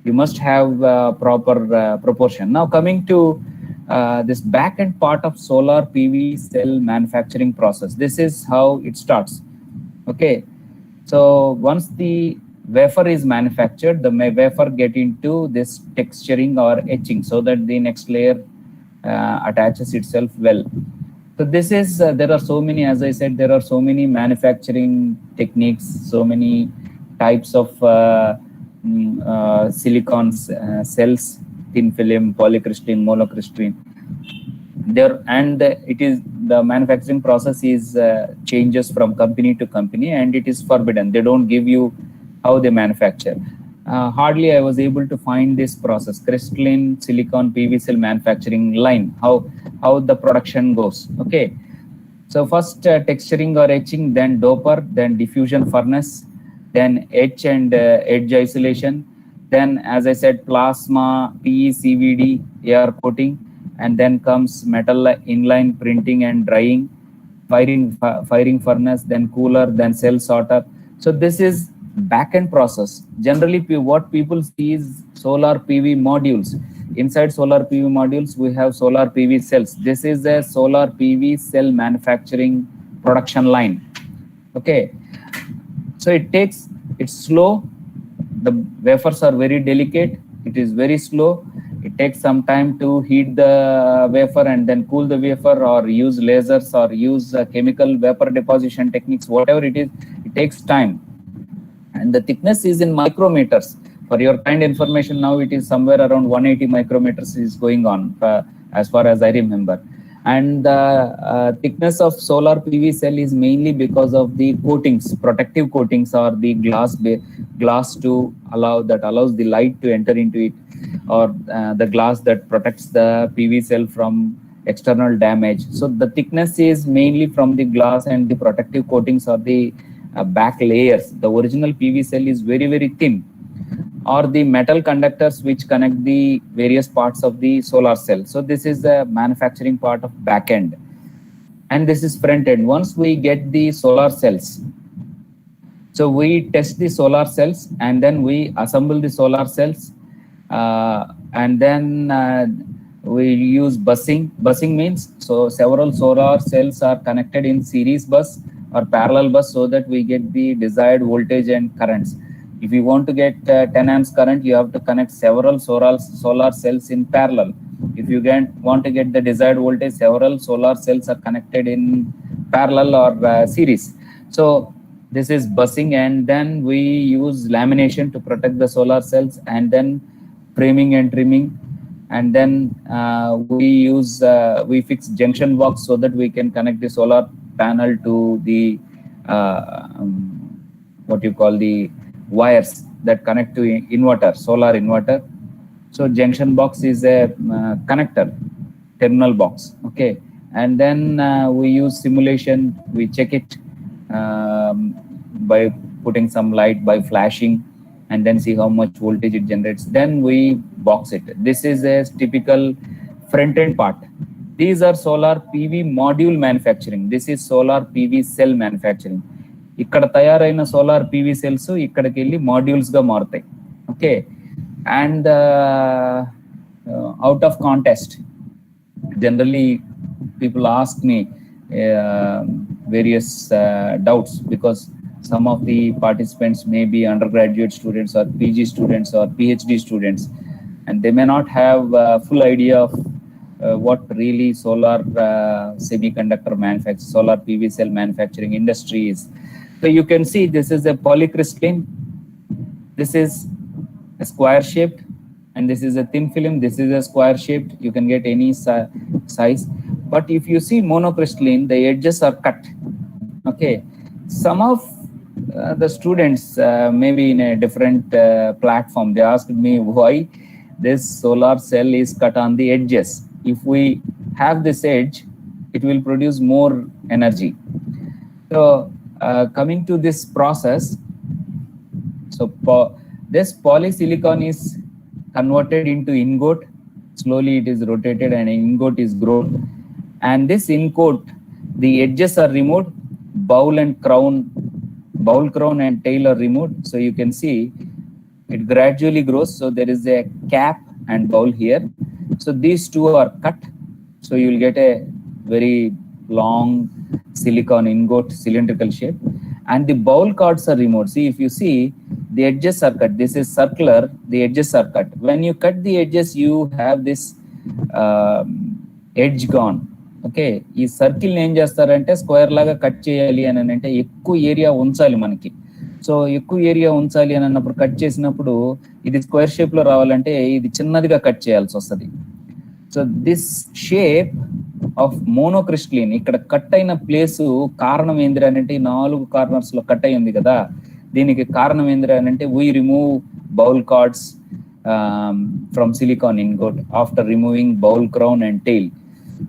You must have proper proportion. Now coming to this back end part of solar PV cell manufacturing process. This is how it starts. Okay, so once the wafer is manufactured, the wafer get into this texturing or etching so that the next layer attaches itself well. So this is, there are so many, as I said, there are so many manufacturing techniques, so many types of silicon cells, thin film, polycrystalline, monocrystalline. There, and it is, the manufacturing process is changes from company to company, and it is forbidden. They don't give you how they manufacture. Hardly I was able to find this process, crystalline silicon PV cell manufacturing line, how the production goes. Okay, so first texturing or etching, then doper, then diffusion furnace, then etch and edge isolation, then as I said, plasma, PECVD, AR coating, and then comes metal inline printing and drying, firing furnace, then cooler, then cell sorter. So this is back-end process. Generally, what people see is solar PV modules. Inside solar PV modules, we have solar PV cells. This is a solar PV cell manufacturing production line. Okay, so it's slow. The wafers are very delicate. It is very slow. It takes some time to heat the wafer and then cool the wafer, or use lasers, or use chemical vapor deposition techniques, whatever it is, it takes time. And the thickness is in micrometers. For your kind information, now it is somewhere around 180 micrometers is going on, as far as I remember. And the thickness of solar PV cell is mainly because of the coatings, protective coatings, or the glass to allows the light to enter into it, or the glass that protects the PV cell from external damage. So the thickness is mainly from the glass and the protective coatings, or the back layers. The original PV cell is very, very thin, or the metal conductors which connect the various parts of the solar cell. So this is the manufacturing part of back end, and this is front end. Once we get the solar cells, so we test the solar cells, and then we assemble the solar cells, and then we use busing. Busing means, so several solar cells are connected in series bus or parallel bus, so that we get the desired voltage and currents. If you want to get 10 amps current, you have to connect several solar cells in parallel. If you want to get the desired voltage, several solar cells are connected in parallel or series. So this is busing, and then we use lamination to protect the solar cells, and then framing and trimming, and then we fix junction box so that we can connect the solar panel to the what you call the wires that connect to inverter, solar inverter. So junction box is a connector, terminal box. Okay, and then we use simulation. We check it by putting some light, by flashing, and then see how much voltage it generates. Then we box it. This is a typical front end part. These are solar PV module manufacturing. This is solar PV cell manufacturing. ఇక్కడ తయారైన solar PV cells ఇక్కడికి వెళ్ళి modules గా మారుతాయి. Okay, and out of contest, generally people ask me various doubts, because some of the participants may be undergraduate students or PG students or PhD students, and they may not have full idea of what really solar semiconductor manufacturing, solar PV cell manufacturing industry is. So you can see this is a polycrystalline, this is a square shaped, and this is a thin film, this is a square shaped. You can get any size. But if you see monocrystalline, the edges are cut. Okay, some of the students, maybe in a different platform, they asked me why this solar cell is cut on the edges. If we have this edge, it will produce more energy. So coming to this process, so this polysilicon is converted into ingot. Slowly it is rotated and ingot is grown. And this ingot, the edges are removed, bowl crown and tail are removed. So you can see it gradually grows. So there is a cap and bowl here. So these two are cut. So you will get a very long silicon ingot, cylindrical shape. And the bowl cards are removed. See, if you see, the edges are cut. This is circular, the edges are cut. When you cut the edges, you have this edge gone. Okay, ఈ circle ఏం చేస్తారంటే square లాగా cut చేయాలి అని అంటే ఎక్కువ area ఉంచాలి మనకి. సో ఎక్కువ ఏరియా ఉంచాలి అని అన్నప్పుడు కట్ చేసినప్పుడు ఇది స్క్వేర్ షేప్ లో రావాలంటే ఇది చిన్నదిగా కట్ చేయాల్సి వస్తుంది. So this shape of monocrystalline, ఇక్కడ కట్ అయిన ప్లేస్ కారణం ఏందిరా అంటే 4 కార్నర్స్ లో కట్ అయ్యింది కదా, దీనికి కారణం ఏందిరా అంటే we remove boule cards from silicon ingot after removing boule crown and tail.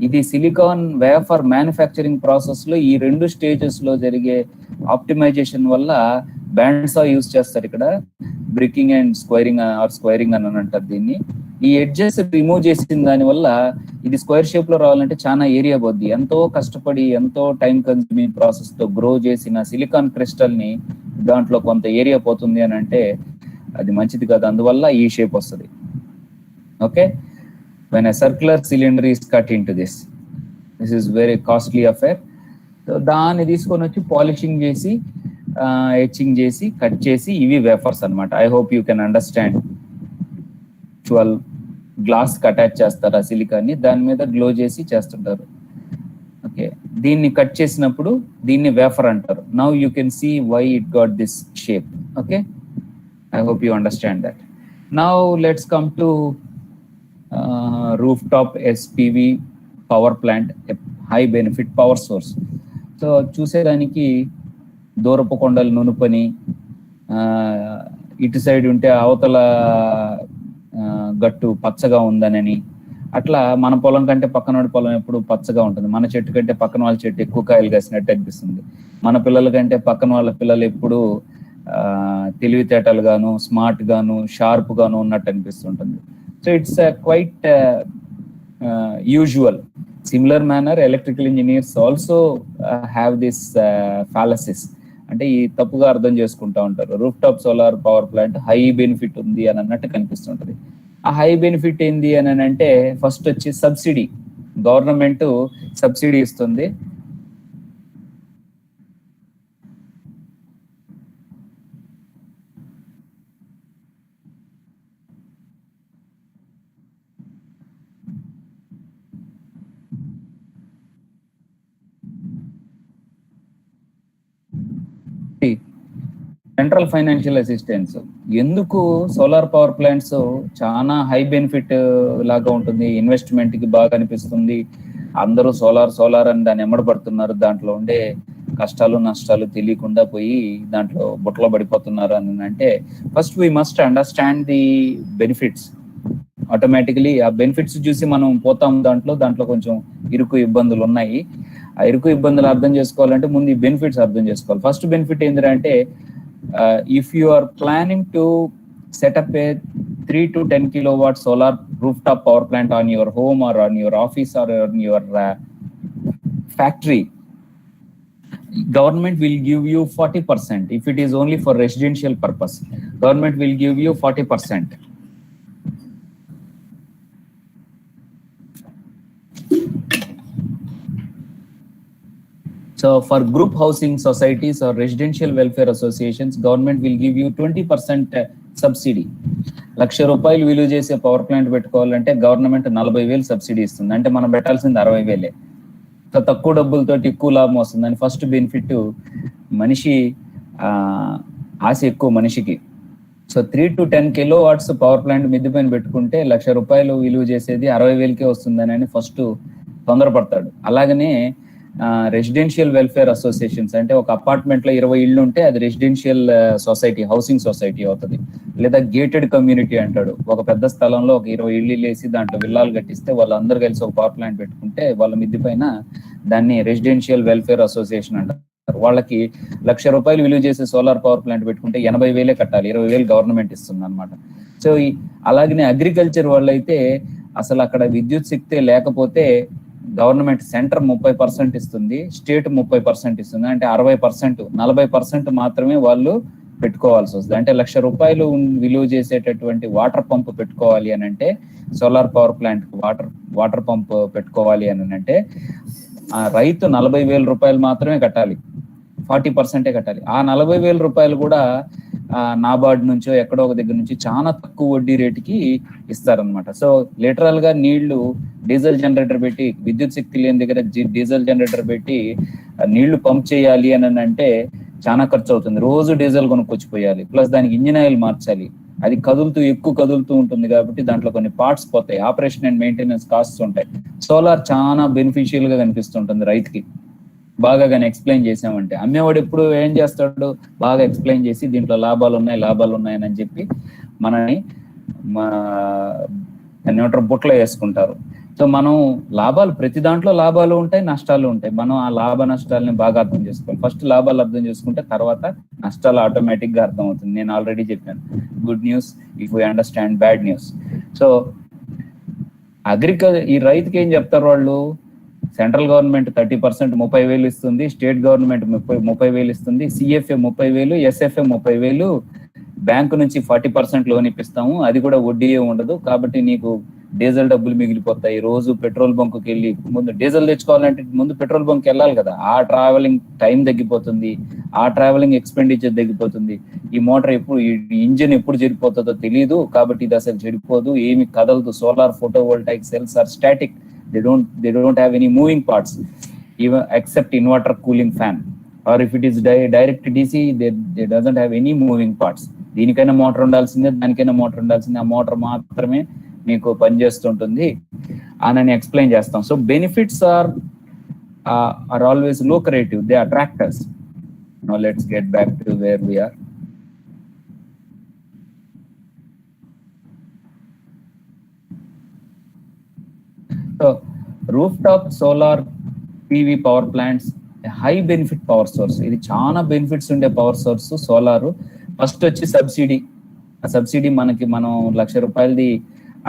ఇది సిలికాన్ వేఫర్ మ్యానుఫ్యాక్చరింగ్ ప్రాసెస్ లో ఈ 2 స్టేజెస్ లో జరిగే ఆప్టిమైజేషన్ వల్ల బ్యాండ్ సా యూజ్ చేస్తారు. ఇక్కడ బ్రికింగ్ అండ్ స్క్వైరింగ్ ఆర్ స్క్వైరింగ్ అని అంటారు దీన్ని. ఈ ఎడ్జెస్ రిమూవ్ చేసిన దాని వల్ల ఇది స్క్వేర్ షేప్ లో రావాలంటే చాలా ఏరియా పోద్ది. ఎంతో కష్టపడి ఎంతో టైం కన్స్యూమింగ్ ప్రాసెస్ తో గ్రో చేసిన సిలికాన్ క్రిస్టల్ ని దాంట్లో కొంత ఏరియా పోతుంది అని అంటే అది మంచిది కాదు. అందువల్ల ఈ షేప్ వస్తుంది. Okay, when a circular cylinder is cut into this is very costly affair. So దాన్ని తీసుకొని వచ్చి పాలిషింగ్ చేసి ఎచ్చింగ్ చేసి కట్ చేసి ఇవి వేఫర్స్ అన్నమాట. I hope you can understand. 12 glass attach చేస్తారు ఆ సిలికాన్ని, దాని మీద గ్లో చేసి చేస్తుంటారు. ఓకే, దీన్ని కట్ చేసినప్పుడు దీన్ని వేఫర్ అంటారు. Now you can see why it got this shape. Okay, I hope you understand that. Now let's come to rooftop SPV power plant, high benefit power source. So చూసేదానికి దూరపు కొండలు నునుపని, ఇటు side ఉంటే అవతల గట్టు పచ్చగా ఉందనని, అట్లా మన పొలం కంటే పక్కన పొలం ఎప్పుడు పచ్చగా ఉంటుంది, మన చెట్టు కంటే పక్కన వాళ్ళ చెట్టు ఎక్కువ కాయలు కాసినట్టు అనిపిస్తుంది, మన పిల్లల కంటే పక్కన వాళ్ళ పిల్లలు ఎప్పుడు తెలివితేటలు గాను స్మార్ట్ గాను షార్ప్ గాను ఉన్నట్టు అనిపిస్తుంటుంది. So it's quite usual. Similar manner, electrical engineers also have this fallacies. అంటే ఈ తప్పుగా అర్థం చేసుకుంటా ఉంటారు. Roof top solar power plant high benefit ఉంది అని అన్నట్టు కనిపిస్తుంటది. ఆ హై బెనిఫిట్ ఏంది అని అంటే ఫస్ట్ వచ్చి సబ్సిడీ. గవర్నమెంట్ సబ్సిడీ ఇస్తుంది. Central financial assistance. ఎందుకు సోలార్ పవర్ ప్లాంట్స్ చాలా హై బెనిఫిట్ లాగా ఉంటుంది, ఇన్వెస్ట్మెంట్ కి బాగా అనిపిస్తుంది, అందరూ సోలార్ సోలార్ అని దాన్ని ఎమ్మడబడుతున్నారు, దాంట్లో ఉండే కష్టాలు నష్టాలు తెలియకుండా పోయి దాంట్లో బుట్టలో పడిపోతున్నారు అని అంటే first we must understand the benefits. Automatically ఆ బెనిఫిట్స్ చూసి మనం పోతాం, దాంట్లో కొంచెం ఇరుకు ఇబ్బందులు ఉన్నాయి. ఆ ఇరుకు ఇబ్బందులు అర్థం చేసుకోవాలంటే ముందు ఈ బెనిఫిట్స్ అర్థం చేసుకోవాలి. ఫస్ట్ బెనిఫిట్ ఏంటంటే if you are planning to set up a 3 to 10 kilowatt solar rooftop power plant on your home or on your office or on your factory, government will give you 40%. If it is only for residential purpose, government will give you 40%. So for group housing societies or residential welfare associations, government will give you 20% subsidy. 1,00,000 రూపాయలు విలువ చేసే power plant పెట్టుకోవాలంటే government 40,000 subsidy ఇస్తుంది. అంటే మనం పెట్టాల్సింది 60,000. So తక్కువ డబ్బులతో ఎక్కువ లాభం వస్తుంది అని ఫస్ట్ బెనిఫిట్. మనిషి ఆశ ఎక్కువ మనిషికి. So 3 to 10 kilowatts power plant మిద్ది పైన పెట్టుకుంటే 1,00,000 రూపాయలు విలువ చేసేది 60,000కే వస్తుందని ఫస్ట్ తొందరపడతాడు. అలాగనే రెసిడెన్షియల్ వెల్ఫేర్ అసోసియేషన్స్ అంటే ఒక అపార్ట్మెంట్ లో 20 ఇళ్ళు ఉంటే అది రెసిడెన్షియల్ సొసైటీ, హౌసింగ్ సొసైటీ అవుతుంది. లేదా గేటెడ్ కమ్యూనిటీ అంటాడు. ఒక పెద్ద స్థలంలో ఒక 20 ఇళ్ళు వేసి దాంట్లో విల్లాలు కట్టిస్తే వాళ్ళందరూ కలిసి ఒక పవర్ ప్లాంట్ పెట్టుకుంటే వాళ్ళ మిద్ది పైన దాన్ని రెసిడెన్షియల్ వెల్ఫేర్ అసోసియేషన్ అంటారు. వాళ్ళకి 1,00,000 రూపాయలు విలువ చేసే సోలార్ పవర్ ప్లాంట్ పెట్టుకుంటే 80,000 కట్టాలి, 20,000 గవర్నమెంట్ ఇస్తుంది అనమాట. సో అలాగనే అగ్రికల్చర్ వాళ్ళైతే అసలు అక్కడ విద్యుత్ శక్తి లేకపోతే గవర్నమెంట్ సెంటర్ 30% ఇస్తుంది, స్టేట్ 30% ఇస్తుంది. అంటే 60%, 40% మాత్రమే వాళ్ళు పెట్టుకోవాల్సి వస్తుంది. అంటే 1,00,000 రూపాయలు విలువ చేసేటటువంటి వాటర్ పంప్ పెట్టుకోవాలి అని అంటే, solar power plant water pump పెట్టుకోవాలి అని అంటే ఆ రైతు 40,000 రూపాయలు మాత్రమే కట్టాలి, 40% కట్టాలి. ఆ 40,000 రూపాయలు కూడా నాబార్డ్ నుంచో ఎక్కడో ఒక దగ్గర నుంచి చాలా తక్కువ వడ్డీ రేటుకి ఇస్తారనమాట. సో లిటరల్ గా నీళ్లు డీజిల్ జనరేటర్ పెట్టి, విద్యుత్ శక్తి లేని దగ్గర డీజిల్ జనరేటర్ పెట్టి నీళ్లు పంప్ చేయాలి అని అంటే చాలా ఖర్చు అవుతుంది. రోజు డీజిల్ కొనుక్కొచ్చిపోయాలి, ప్లస్ దానికి ఇంజిన్ ఆయిల్ మార్చాలి. అది ఎక్కువ కదులుతూ ఉంటుంది కాబట్టి దాంట్లో కొన్ని పార్ట్స్ పోతాయి, ఆపరేషన్ అండ్ మెయింటెనెన్స్ కాస్ట్స్ ఉంటాయి. సోలార్ చాలా బెనిఫిషియల్ గా కనిపిస్తుంటుంది రైతుకి. బాగా కానీ ఎక్స్ప్లెయిన్ చేసామంటే అమ్మేవాడు ఎప్పుడు ఏం చేస్తాడు, బాగా ఎక్స్ప్లెయిన్ చేసి దీంట్లో లాభాలు ఉన్నాయని చెప్పి మనని బుట్టలో వేసుకుంటారు. సో మనం ప్రతి దాంట్లో లాభాలు ఉంటాయి, నష్టాలు ఉంటాయి. మనం ఆ లాభ నష్టాలని బాగా అర్థం చేసుకోవాలి. ఫస్ట్ లాభాలు అర్థం చేసుకుంటే తర్వాత నష్టాలు ఆటోమేటిక్ గా అర్థం అవుతుంది. నేను ఆల్రెడీ చెప్పాను, good news if you understand bad news. So ఈ రైతుకి ఏం చెప్తారు వాళ్ళు? సెంట్రల్ గవర్నమెంట్ 30% 30,000 ఇస్తుంది, స్టేట్ గవర్నమెంట్ 30,000 ఇస్తుంది, సిఎఫ్ఏ 30,000, ఎస్ఎఫ్ఏ 30,000, బ్యాంకు నుంచి 40% లోన్ ఇప్పిస్తాము, అది కూడా వడ్డీయే ఉండదు, కాబట్టి నీకు డీజిల్ డబ్బులు మిగిలిపోతాయి. రోజు పెట్రోల్ బంకుకి వెళ్ళి ముందు డీజిల్ తెచ్చుకోవాలంటే ముందు పెట్రోల్ బంక్ వెళ్ళాలి కదా, ఆ ట్రావెలింగ్ టైం తగ్గిపోతుంది, ఆ ట్రావెలింగ్ ఎక్స్పెండిచర్ తగ్గిపోతుంది. ఈ మోటార్ ఎప్పుడు, ఈ ఇంజిన్ ఎప్పుడు చెడిపోతుందో తెలియదు, కాబట్టి ఇది అసలు చెడిపోదు, ఏమి కదలదు. Solar photovoltaic cells are static, they don't have any moving parts even except inverter cooling fan, or if it is direct DC, they doesn't have any moving parts. దీనికైనా మోటార్ ఉండాల్సిందే, దానికైనా మోటార్ ఉండాల్సిందే, ఆ మోటార్ మాత్రమే మీకు పనిచేస్తుంటుంది అని explain చేస్తాం. So benefits are always lucrative, they attract us. Now let's get back to where we are. So rooftop solar PV power plants, high benefit power source. ఇది చాలా బెనిఫిట్స్ ఉండే పవర్ సోర్స్ సోలార్. ఫస్ట్ వచ్చి subsidy. ఆ subsidy మనం 1,00,000 రూపాయలది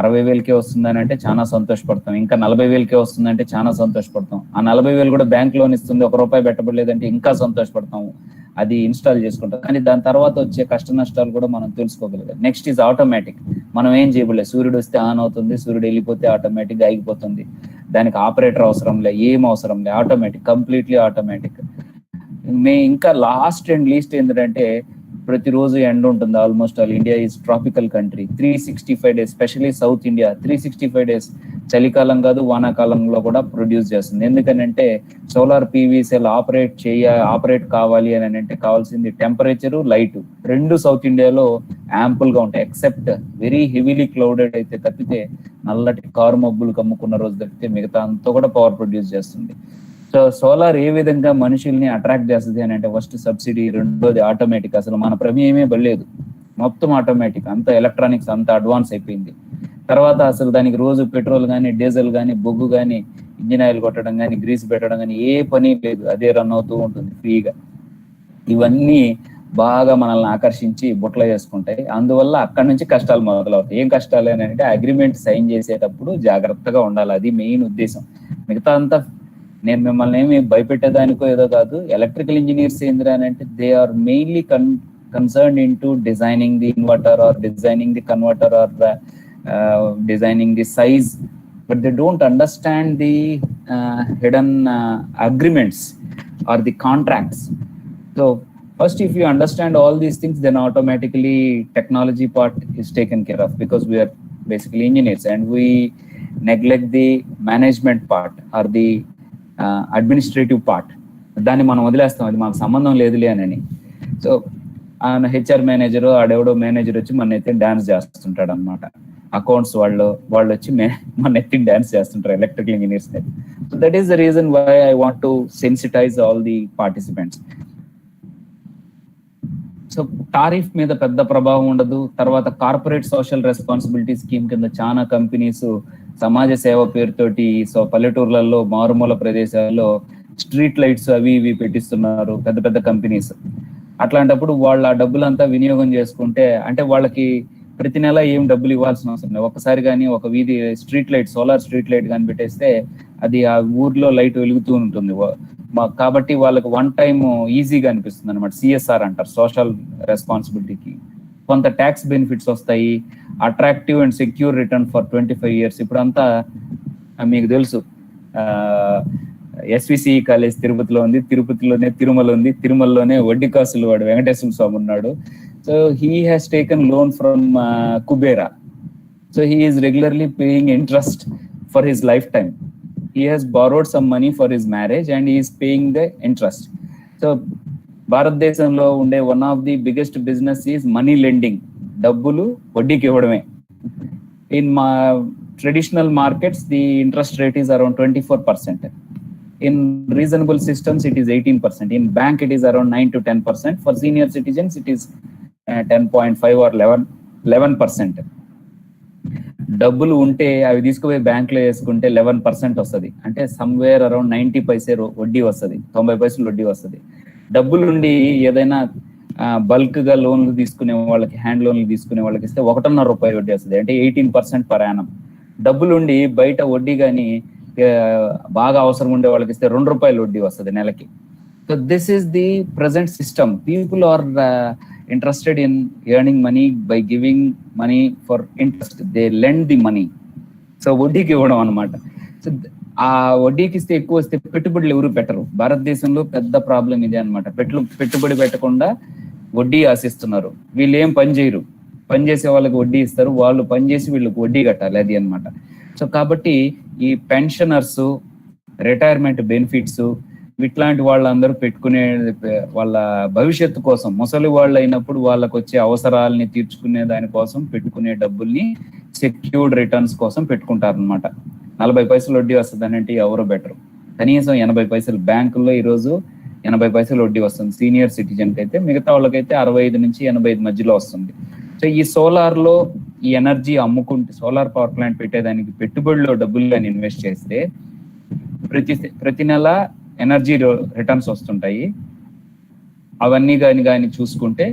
60,000కే వస్తుందని అంటే చాలా సంతోషపడతాం. ఇంకా 40,000కే వస్తుందంటే చాలా సంతోషపడతాం. ఆ 40,000 కూడా బ్యాంక్ లోన్ ఇస్తుంది, ₹1 పెట్టబడలేదంటే ఇంకా సంతోషపడతాము. అది ఇన్స్టాల్ చేసుకుంటాం. కానీ దాని తర్వాత వచ్చే కష్ట నష్టాలు కూడా మనం తెలుసుకోగలిగాం. Next is automatic. మనం ఏం చేయబడలేదు, సూర్యుడు వస్తే ఆన్ అవుతుంది, సూర్యుడు వెళ్ళిపోతే ఆటోమేటిక్ గా ఆగిపోతుంది. దానికి ఆపరేటర్ అవసరం లే, ఏం అవసరం లే, ఆటోమేటిక్, కంప్లీట్లీ ఆటోమేటిక్. ఇంకా లాస్ట్ అండ్ లీస్ట్ ఏంటంటే ప్రతిరోజు ఎండ ఉంటుంది. Almost all India is tropical country. 365 days, especially south India 365 days చలికాలం కాదు వానాకాలంలో కూడా ప్రొడ్యూస్ చేస్తుంది. ఎందుకనంటే సోలార్ పీవీ సెల్ ఆపరేట్ కావాలి అని అంటే కావాల్సింది టెంపరేచరు, లైట్, రెండు సౌత్ ఇండియాలో యాంపుల్ గా ఉంటాయి. ఎక్సెప్ట్ వెరీ హెవీలీ క్లౌడెడ్ అయితే తప్పితే, నల్లటి కారు మబ్బులు కమ్ముకున్న రోజు తప్పితే మిగతా అంతా కూడా పవర్ ప్రొడ్యూస్ చేస్తుంది. సో సోలార్ ఏ విధంగా మనుషుల్ని అట్రాక్ట్ చేస్తుంది అని అంటే, ఫస్ట్ సబ్సిడీ, రెండోది ఆటోమేటిక్. అసలు మన ప్రమేయమే బలేదు, మొత్తం ఆటోమేటిక్, అంత ఎలక్ట్రానిక్స్ అంత అడ్వాన్స్ అయిపోయింది. తర్వాత అసలు దానికి రోజు పెట్రోల్ కానీ, డీజిల్ కానీ, బొగ్గు కానీ, ఇంజిన్ ఆయిల్ కొట్టడం కానీ, గ్రీస్ పెట్టడం కానీ ఏ పని లేదు, అదే రన్ అవుతూ ఉంటుంది ఫ్రీగా. ఇవన్నీ బాగా మనల్ని ఆకర్షించి బుట్టలు చేసుకుంటాయి. అందువల్ల అక్కడి నుంచి కష్టాలు మొదలవుతాయి. ఏం కష్టాలు అని అంటే, అగ్రిమెంట్ సైన్ చేసేటప్పుడు జాగ్రత్తగా ఉండాలి, అది మెయిన్ ఉద్దేశం. మిగతా అంతా నేను మిమ్మల్ని ఏమి భయపెట్టేదానికో ఏదో కాదు. ఎలక్ట్రికల్ ఇంజనీర్స్ ఏంద్రా అని అంటే, they are mainly concerned into designing the inverter or designing the converter or designing the size, but they don't understand the hidden agreements or the contracts. So first, if you understand all these things, then automatically technology part is taken care of, because we are basically engineers and we neglect the management part or the administrative part. దాన్ని మనం వదిలేస్తాం, అది మాకు సంబంధం లేదులే అని. So ఆయన HR manager, ఆడెవడో మేనేజర్ వచ్చి మన ఎత్తి డాన్స్ చేస్తుంటాడు అనమాట. అకౌంట్స్ వాళ్ళు వచ్చి మన ఎత్తి డాన్స్ చేస్తుంటారు electrical engineers. So that is the reason why I want to sensitize all the participants. So tariff మీద పెద్ద ప్రభావం ఉండదు. తర్వాత కార్పొరేట్ సోషల్ రెస్పాన్సిబిలిటీ స్కీమ్ కింద చాలా కంపెనీస్ సమాజ సేవ పేరుతోటి సో పల్లెటూర్లలో, మారుమూల ప్రదేశాల్లో స్ట్రీట్ లైట్స్ అవి ఇవి పెట్టిస్తున్నారు పెద్ద పెద్ద కంపెనీస్. అట్లాంటప్పుడు వాళ్ళు ఆ డబ్బులంతా వినియోగం చేసుకుంటే, అంటే వాళ్ళకి ప్రతి నెల ఏం డబ్బులు ఇవ్వాల్సిన అవసరం లేదు. ఒకసారి కానీ ఒక వీధి street light, solar street light కానీ పెట్టేస్తే అది ఆ ఊర్లో లైట్ వెలుగుతూ ఉంటుంది. కాబట్టి వాళ్ళకి వన్ టైం ఈజీగా అనిపిస్తుంది అనమాట. సిఎస్ఆర్ అంటారు, సోషల్ రెస్పాన్సిబిలిటీకి. కొంత ట్యాక్స్ బెనిఫిట్స్ వస్తాయి. Attractive and secure return for 25 years. ఇప్పుడంతా మీకు తెలుసు, ఎస్విసి కాలేజ్ తిరుపతిలో ఉంది, తిరుపతిలోనే తిరుమల ఉంది, తిరుమలలోనే వడ్డీ కాసులు వాడు వెంకటేశ్వర స్వామి ఉన్నాడు. So he has taken loan from Kubera. So he is regularly paying interest for his life time. He has borrowed some money for his marriage and he is paying the interest. So భారతదేశంలో ఉండే one of the biggest business is money lending, డబ్బులు వడ్డీకి ఇవ్వడమే. In మా traditional markets the interest rate is around 24%. In reasonable systems it is 18%. In bank it is around 9 to 10%. For senior citizens it is 10.5 or 11%. డబ్బులు ఉంటే అవి తీసుకుపోయి bank లో వేసుకుంటే 11% వస్తుంది. అంటే సమ్వేర్ అరౌండ్ 90 పైసే వడ్డీ వస్తుంది, 90 పైసలు వడ్డీ వస్తుంది. డబ్బులు ఉండి ఏదైనా బల్క్ గా లోన్లు తీసుకునే వాళ్ళకి, హ్యాండ్ లోన్లు తీసుకునే వాళ్ళకి ఇస్తే ₹1.5 వడ్డీ వస్తుంది. అంటే 18% per annum. డబ్బులు ఉండి బయట వడ్డీ కానీ బాగా అవసరం ఉండే వాళ్ళకి ఇస్తే ₹2 వడ్డీ వస్తుంది నెలకి. So this is the present system. People are interested in earning money by giving money for interest. They lend the money. So వడ్డీకి ఇవ్వడం అనమాట. సో ఆ వడ్డీకి ఇస్తే ఎక్కువ వస్తే పెట్టుబడులు ఎవరు పెట్టరు. భారతదేశంలో పెద్ద ప్రాబ్లం ఇదే అనమాట. పెట్టుబడి పెట్టకుండా వడ్డీ ఆశిస్తున్నారు. వీళ్ళు ఏం పని చేయరు, పని చేసే వాళ్ళకి వడ్డీ ఇస్తారు, వాళ్ళు పని చేసి వీళ్ళకి వడ్డీ కట్టాలి, అది అనమాట. సో కాబట్టి ఈ పెన్షనర్స్, రిటైర్మెంట్ బెనిఫిట్స్, ఇట్లాంటి వాళ్ళందరూ పెట్టుకునే వాళ్ళ భవిష్యత్తు కోసం, ముసలి వాళ్ళు అయినప్పుడు వాళ్ళకు వచ్చే అవసరాలని తీర్చుకునే దానికోసం పెట్టుకునే డబ్బుల్ని సెక్యూర్డ్ రిటర్న్స్ కోసం పెట్టుకుంటారు అనమాట. 40 పైసలు వడ్డీ వస్తుంది అంటే ఎవరు బెటరు. కనీసం 80 పైసలు బ్యాంకుల్లో ఈరోజు 80 పైసలు వడ్డీ వస్తుంది సీనియర్ సిటిజన్కి అయితే. మిగతా వాళ్ళకైతే 65 నుంచి 85 మధ్యలో వస్తుంది. సో ఈ సోలార్ లో ఈ ఎనర్జీ అమ్ముకుంటే, సోలార్ పవర్ ప్లాంట్ పెట్టేదానికి పెట్టుబడిలో డబ్బులు కానీ ఇన్వెస్ట్ చేస్తే ప్రతి నెల ఎనర్జీ రిటర్న్స్ వస్తుంటాయి. అవన్నీ కానీ చూసుకుంటే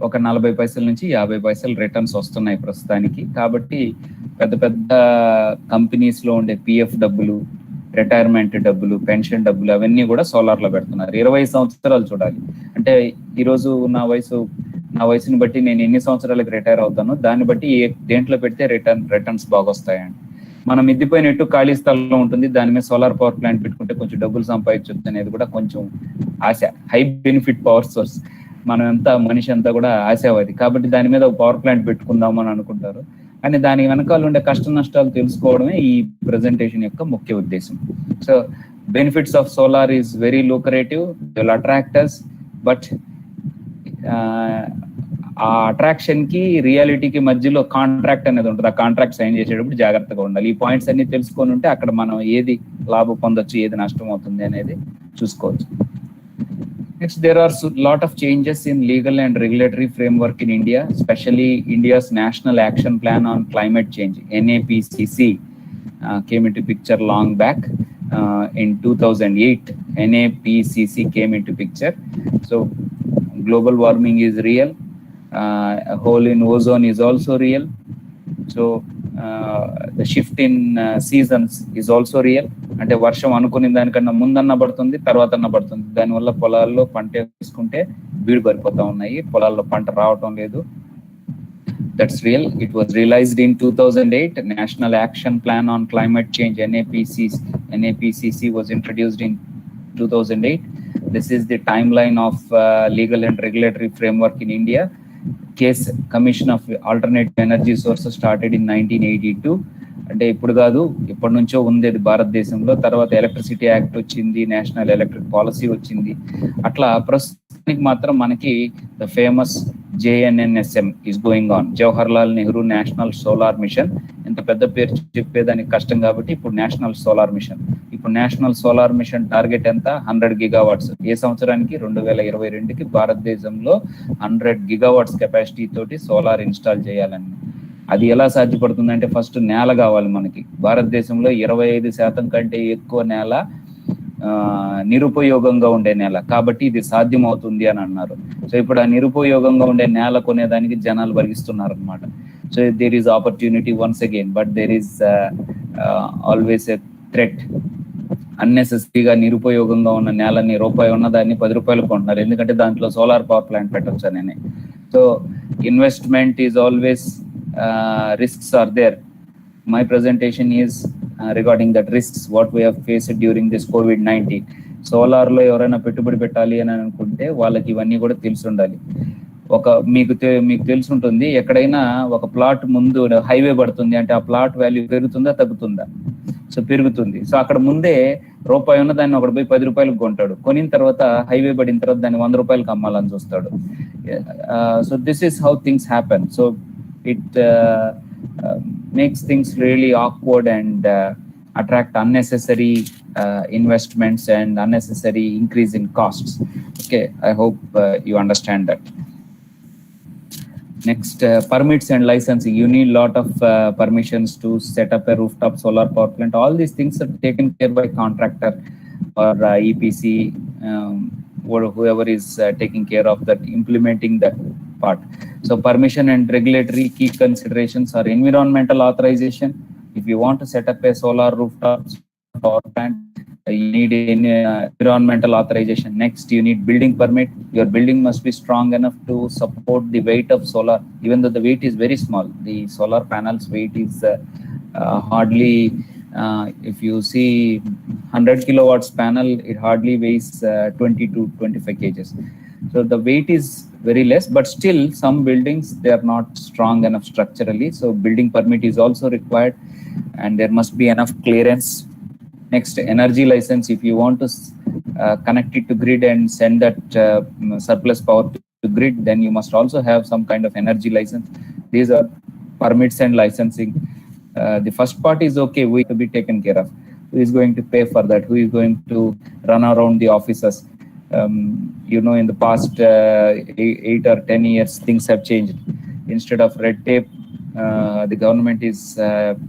ఒక 40 పైసల నుంచి 50 పైసలు రిటర్న్స్ వస్తున్నాయి ప్రస్తుతానికి. కాబట్టి పెద్ద పెద్ద కంపెనీస్ లో ఉండే పిఎఫ్ డబ్బులు, రిటైర్మెంట్ డబ్బులు, పెన్షన్ డబ్బులు అవన్నీ కూడా సోలార్ లో పెడుతున్నారు. 20 సంవత్సరాలు చూడాలి అంటే ఈరోజు నా వయసుని బట్టి నేను ఎన్ని సంవత్సరాలకు రిటైర్ అవుతానో దాన్ని బట్టి దేంట్లో పెడితే రిటర్న్స్ బాగా వస్తాయండి. మనం మిద్దిపోయినట్టు ఖాళీ స్థలంలో ఉంటుంది, దాని మీద సోలార్ పవర్ ప్లాంట్ పెట్టుకుంటే కొంచెం డబ్బులు సంపాదించవచ్చు అనేది కూడా కొంచెం ఆశ. హై బెనిఫిట్ పవర్ సోర్స్, మనిషి అంతా కూడా ఆశావాది. కాబట్టి దాని మీద ఒక పవర్ ప్లాంట్ పెట్టుకుందాం అని అనుకుంటారు. కానీ దాని వెనకాల ఉండే కష్ట నష్టాలు తెలుసుకోవడమే ఈ ప్రెజెంటేషన్ యొక్క ముఖ్య ఉద్దేశం. So benefits of solar is very lucrative, will attract us, but ఆ అట్రాక్షన్ కి రియాలిటీకి మధ్యలో కాంట్రాక్ట్ అనేది ఉంటుంది. ఆ కాంట్రాక్ట్ సైన్ చేసేటప్పుడు జాగ్రత్తగా ఉండాలి. ఈ పాయింట్స్ అన్ని తెలుసుకొని ఉంటే అక్కడ మనం ఏది లాభం పొందొచ్చు, ఏది నష్టం అవుతుంది అనేది చూసుకోవచ్చు. Next, there are lot of changes in legal and regulatory framework in India, especially India's National Action Plan on Climate Change, NAPCC, came into picture long back. In 2008, NAPCC came into picture. So global warming is real. A hole in ozone is also real. So the shift in seasons is also real. అంటే వర్షం అనుకునే దానికన్నా ముందన్న పడుతుంది, తర్వాత పడుతుంది. దానివల్ల పొలాల్లో పంట వేసుకుంటే బీడు పడిపోతా ఉన్నాయి, పొలాల్లో పంట రావటం లేదు. That's real. It was realized in 2008. National Action Plan on Climate Change, NAPCC was introduced in 2008. This is the timeline of legal and regulatory framework in India. Case Commission of Alternative Energy Sources started in 1982. అంటే ఇప్పుడు కాదు, ఇప్పటి నుంచో ఉంది భారతదేశంలో. తర్వాత electricity act వచ్చింది, national electric policy వచ్చింది. అట్లా ప్రస్తుతానికి మాత్రం మనకి the famous JNNSM is going on, Jawaharlal Nehru national solar machine. ఎంత పెద్ద పేరు చెప్పేదానికి కష్టం కాబట్టి ఇప్పుడు నేషనల్ సోలార్ మిషన్. ఇప్పుడు నేషనల్ సోలార్ మిషన్ టార్గెట్ ఎంత? 100 గిగావాట్స్. ఏ సంవత్సరానికి? 2022కి భారతదేశంలో 100 గిగావాట్స్ కెపాసిటీ తోటి సోలార్ ఇన్స్టాల్ చేయాలని. అది ఎలా సాధ్యపడుతుందంటే ఫస్ట్ నేల కావాలి మనకి. భారతదేశంలో 25% కంటే ఎక్కువ నేల నిరుపయోగంగా ఉండే నేల, కాబట్టి ఇది సాధ్యం అవుతుంది అని అన్నారు. సో ఇప్పుడు ఆ నిరుపయోగంగా ఉండే నేల కొనేదానికి జనాలు బలిగిస్తున్నారు అనమాట. So there is opportunity once again, but there is always a threat. అన్నెసెసరీగా నిరుపయోగంగా ఉన్న నేలని రూపాయి ఉన్నదాన్ని 10 రూపాయలు కొంటున్నారు, ఎందుకంటే దాంట్లో సోలార్ పవర్ ప్లాంట్ పెట్టచ్చు అని. So investment is always risks are there. My presentation is regarding that risks what we have faced during this COVID-19. Solar లో ఎవరైనా పెట్టుబడి పెట్టాలి అని అనుకుంటే వాళ్ళకి ఇవన్నీ కూడా తెలిసి ఉండాలి. మీకు తెలిసి ఉంటుంది, ఎక్కడైనా ఒక ప్లాట్ ముందు హైవే పడుతుంది అంటే ఆ ప్లాట్ వాల్యూ పెరుగుతుందా తగ్గుతుందా? సో పెరుగుతుంది. సో అక్కడ ముందే రూపాయి ఉన్న దాన్ని ఒకటి పోయి 10 రూపాయలకు కొంటాడు. కొనిన తర్వాత హైవే పడిన తర్వాత దాన్ని 100 రూపాయలకు అమ్మాలని చూస్తాడు. So this is how things happen. So it makes things really awkward and attract unnecessary investments and unnecessary increase in costs. Okay, I hope you understand that. Next, permits and licensing. You need lot of permissions to set up a rooftop solar power plant. All these things are taken care by contractor or EPC, or whoever is taking care of that, implementing that part. So permission and regulatory key considerations are environmental authorization. If you want to set up a solar rooftop power plant, you need an environmental authorization. Next, you need building permit. Your building must be strong enough to support the weight of solar, even though the weight is very small. The solar panel's weight is hardly, if you see 100 kilowatts panel, it hardly weighs 20 to 25 kgs. So the weight is very less, but still some buildings, they are not strong enough structurally. So building permit is also required, and there must be enough clearance. Next, energy license. If you want to connect it to grid and send that surplus power to grid, then you must also have some kind of energy license. These are permits and licensing. The first part is okay, we to be taken care of. Who is going to pay for that? Who is going to run around the offices? In the past 8 or 10 years, things have changed. Instead of red tape, the government is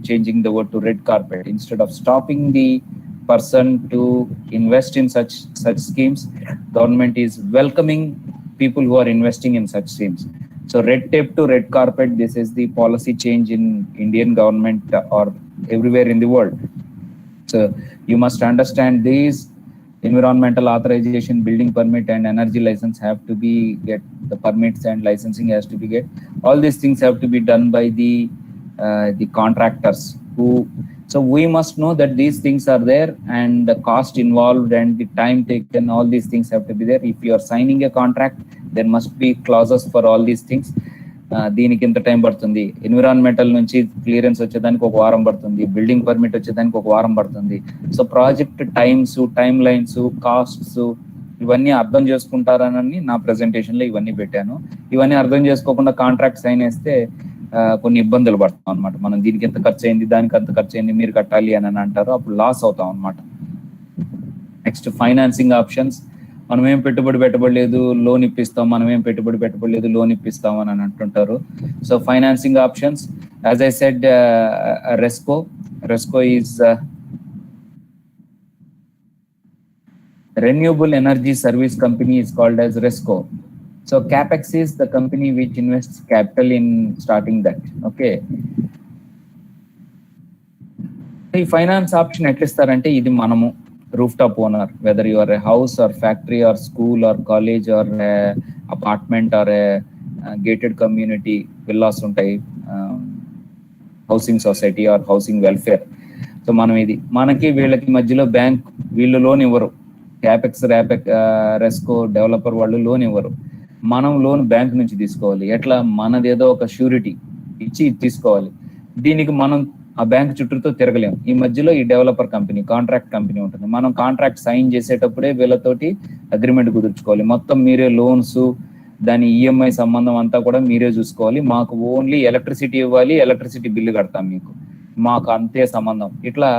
changing the word to red carpet. Instead of stopping the person to invest in such schemes, government is welcoming people who are investing in such schemes. So red tape to red carpet, this is the policy change in Indian government or everywhere in the world. So you must understand these environmental authorization, building permit and energy license have to be get, the permits and licensing has to be get. All these things have to be done by the contractors who, so we must know that these things are there and the cost involved and the time taken, all these things have to be there. If you are signing a contract, there must be clauses for all these things. దీనికి ఇంత time పడుతుంది, environmental నుంచి clearance వచ్చేదానికి ఒక వారం పడుతుంది, building permit వచ్చేదానికి ఒక వారం పడుతుంది. So project times, time lines, costs ఇవన్నీ అర్థం చేసుకుంటారని నా ప్రెజెంటేషన్ లో ఇవన్నీ పెట్టాను. ఇవన్నీ అర్థం చేసుకోకుండా కాంట్రాక్ట్ సైన్ వేస్తే కొన్ని ఇబ్బందులు పడతాం అనమాట. మనం దీనికి ఎంత ఖర్చు అయింది, దానికి అంత ఖర్చు అయింది, మీరు కట్టాలి అని అంటారు, అప్పుడు లాస్ అవుతాం అనమాట. Next, financing options. మనం ఏం పెట్టుబడి పెట్టబడలేదు, లోన్ ఇప్పిస్తాం, మనం ఏం పెట్టుబడి పెట్టబడలేదు, లోన్ ఇప్పిస్తాం అని అంటుంటారు. So financing options, as I said, RESCO is Renewable Energy Service Company is called as RESCO. So CapEx is the company which invests capital in starting that. Okay. ఈ ఫైనాన్స్ ఆప్షన్ ఎట్లా ఇస్తారంటే, ఇది మనము rooftop owner, whether you are a house or factory or school or college or apartment or a gated community, villas ఉంటాయి, housing society or housing welfare. సో మనం ఇది మనకి వీళ్ళకి మధ్యలో బ్యాంక్ వీళ్ళు లోన్ ఇవ్వరు. క్యాపెక్స్, రెస్కో డెవలపర్ వాళ్ళు లోన్ ఇవ్వరు. మనం లోన్ బ్యాంక్ నుంచి తీసుకోవాలి. ఎట్లా? మనదేదో ఒక ష్యూరిటీ ఇచ్చి తీసుకోవాలి. దీనికి మనం ఆ బ్యాంక్ చుట్టూతో తిరగలేము. ఈ మధ్యలో ఈ డెవలపర్ కంపెనీ, కాంట్రాక్ట్ కంపెనీ ఉంటుంది. మనం కాంట్రాక్ట్ సైన్ చేసేటప్పుడే వీళ్ళతోటి అగ్రిమెంట్ కుదుర్చుకోవాలి. మొత్తం మీరే లోన్స్, దాని ఈఎంఐ సంబంధం అంతా కూడా మీరే చూసుకోవాలి. మాకు ఓన్లీ ఎలక్ట్రిసిటీ ఇవ్వాలి, ఎలక్ట్రిసిటీ బిల్లు కడతాం మీకు, మాకు అంతే సంబంధం. ఇట్లా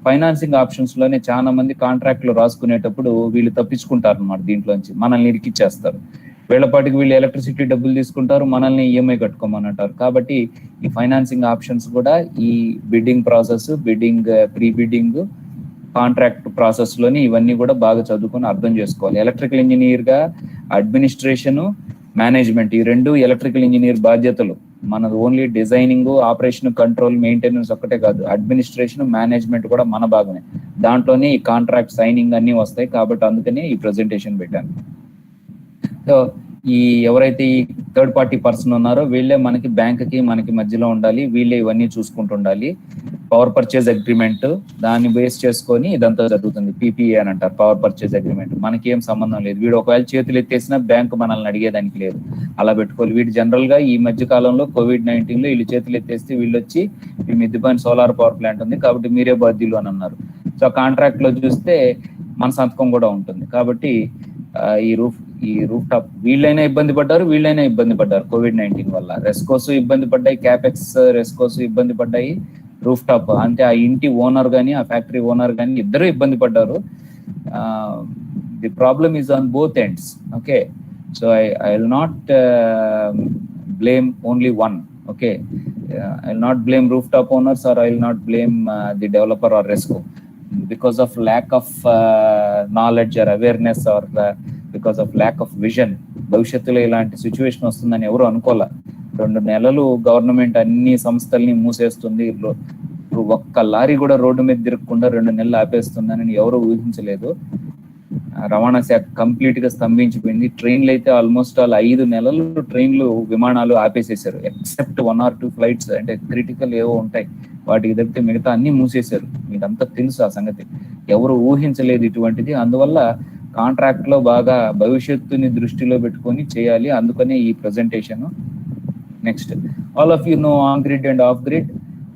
ఫైనాన్సింగ్ ఆప్షన్స్ లోనే చాలా మంది కాంట్రాక్ట్లు రాసుకునేటప్పుడు వీళ్ళు తప్పించుకుంటారు అన్నమాట. దీంట్లోంచి మనల్ని ఇరికిచ్చేస్తారు. వీళ్ళపాటికి వీళ్ళు ఎలక్ట్రిసిటీ డబ్బులు తీసుకుంటారు, మనల్ని ఈఎంఐ కట్టుకోమని అంటారు. కాబట్టి ఈ ఫైనాన్సింగ్ ఆప్షన్స్ కూడా ఈ bidding process, bidding, pre bidding, contract process లోని ఇవన్నీ కూడా బాగా చదువుకొని అర్థం చేసుకోవాలి. ఎలక్ట్రికల్ ఇంజనీర్ గా అడ్మినిస్ట్రేషన్, మేనేజ్మెంట్, ఈ రెండు ఎలక్ట్రికల్ ఇంజనీర్ బాధ్యతలు. మనది only designing, operation, control, maintenance ఒక్కటే కాదు, అడ్మినిస్ట్రేషన్, మేనేజ్మెంట్ కూడా మన భాగమే. దాంట్లోనే ఈ కాంట్రాక్ట్ సైనింగ్ అన్ని వస్తాయి. కాబట్టి అందుకనే ఈ ప్రెజెంటేషన్ పెట్టాను. సో ఈ ఎవరైతే ఈ థర్డ్ పార్టీ పర్సన్ ఉన్నారో వీళ్ళే మనకి బ్యాంక్ కి మనకి మధ్యలో ఉండాలి. వీళ్ళే ఇవన్నీ చూసుకుంటుండాలి. పవర్ పర్చేజ్ అగ్రిమెంట్, దాన్ని బేస్ చేసుకొని ఇదంతా జరుగుతుంది. పీపీఏ అని అంటారు, పవర్ పర్చేజ్ అగ్రిమెంట్. మనకి ఏం సంబంధం లేదు. వీడు ఒకవేళ చేతులు ఎత్తేసినా బ్యాంకు మనల్ని అడిగేదానికి లేదు. అలా పెట్టుకోవాలి. వీడు జనరల్ గా ఈ మధ్య కాలంలో COVID-19 లో వీళ్ళు చేతులు ఎత్తేస్తే వీళ్ళు వచ్చి మీ మిద్దిపైన సోలార్ పవర్ ప్లాంట్ ఉంది కాబట్టి మీరే బాధ్యులు అని అన్నారు. సో కాంట్రాక్ట్ లో చూస్తే మన సంతకం కూడా ఉంటుంది. కాబట్టి ఈ రూఫ్ టాప్ వీళ్ళైనా ఇబ్బంది పడ్డారు, వీళ్ళైనా ఇబ్బంది పడ్డారు COVID-19 వల్ల. రెస్కోస్ ఇబ్బంది పడ్డాయి, క్యాపెక్స్, రెస్కోస్ ఇబ్బంది పడ్డాయి, రూఫ్ టాప్ అంటే ఆ ఇంటి ఓనర్ గానీ ఆ ఫ్యాక్టరీ ఓనర్ గానీ ఇద్దరు ఇబ్బంది పడ్డారు. The problem is on both ends. Okay, so I will not blame only one. Okay, I will not blame rooftop owners or I will not blame the developer or RESCO because of lack of knowledge or awareness or because of lack of vision. భవిష్యత్తులో ఇలాంటి situation వస్తుందని ఎవరు అనుకోలే. 2 నెలలు government అన్ని సంస్థల్ని మూసేస్తుంది, ఇప్పుడు ఒక్క లారీ కూడా రోడ్డు మీద తిరగకుండా 2 నెలలు ఆపేస్తున్నానని ఎవరు ఊహించలేదు. రవాణా శాఖ కంప్లీట్ గా స్తంభించిపోయింది. ట్రైన్లు అయితే ఆల్మోస్ట్ 5 నెలలు ట్రైన్లు విమానాలు ఆపేసేశారు. ఎక్సెప్ట్ 1 or 2 ఫ్లైట్స్ అంటే క్రిటికల్ ఏవో ఉంటాయి, వాటికి తప్పితే మిగతా అన్ని మూసేశారు. మీకంతా తెలుసు ఆ సంగతి, ఎవరు ఊహించలేదు ఇటువంటిది. అందువల్ల కాంట్రాక్ట్ లో బాగా భవిష్యత్తుని దృష్టిలో పెట్టుకొని చేయాలి, అందుకనే ఈ presentation. Next, all of you know on grid and off grid.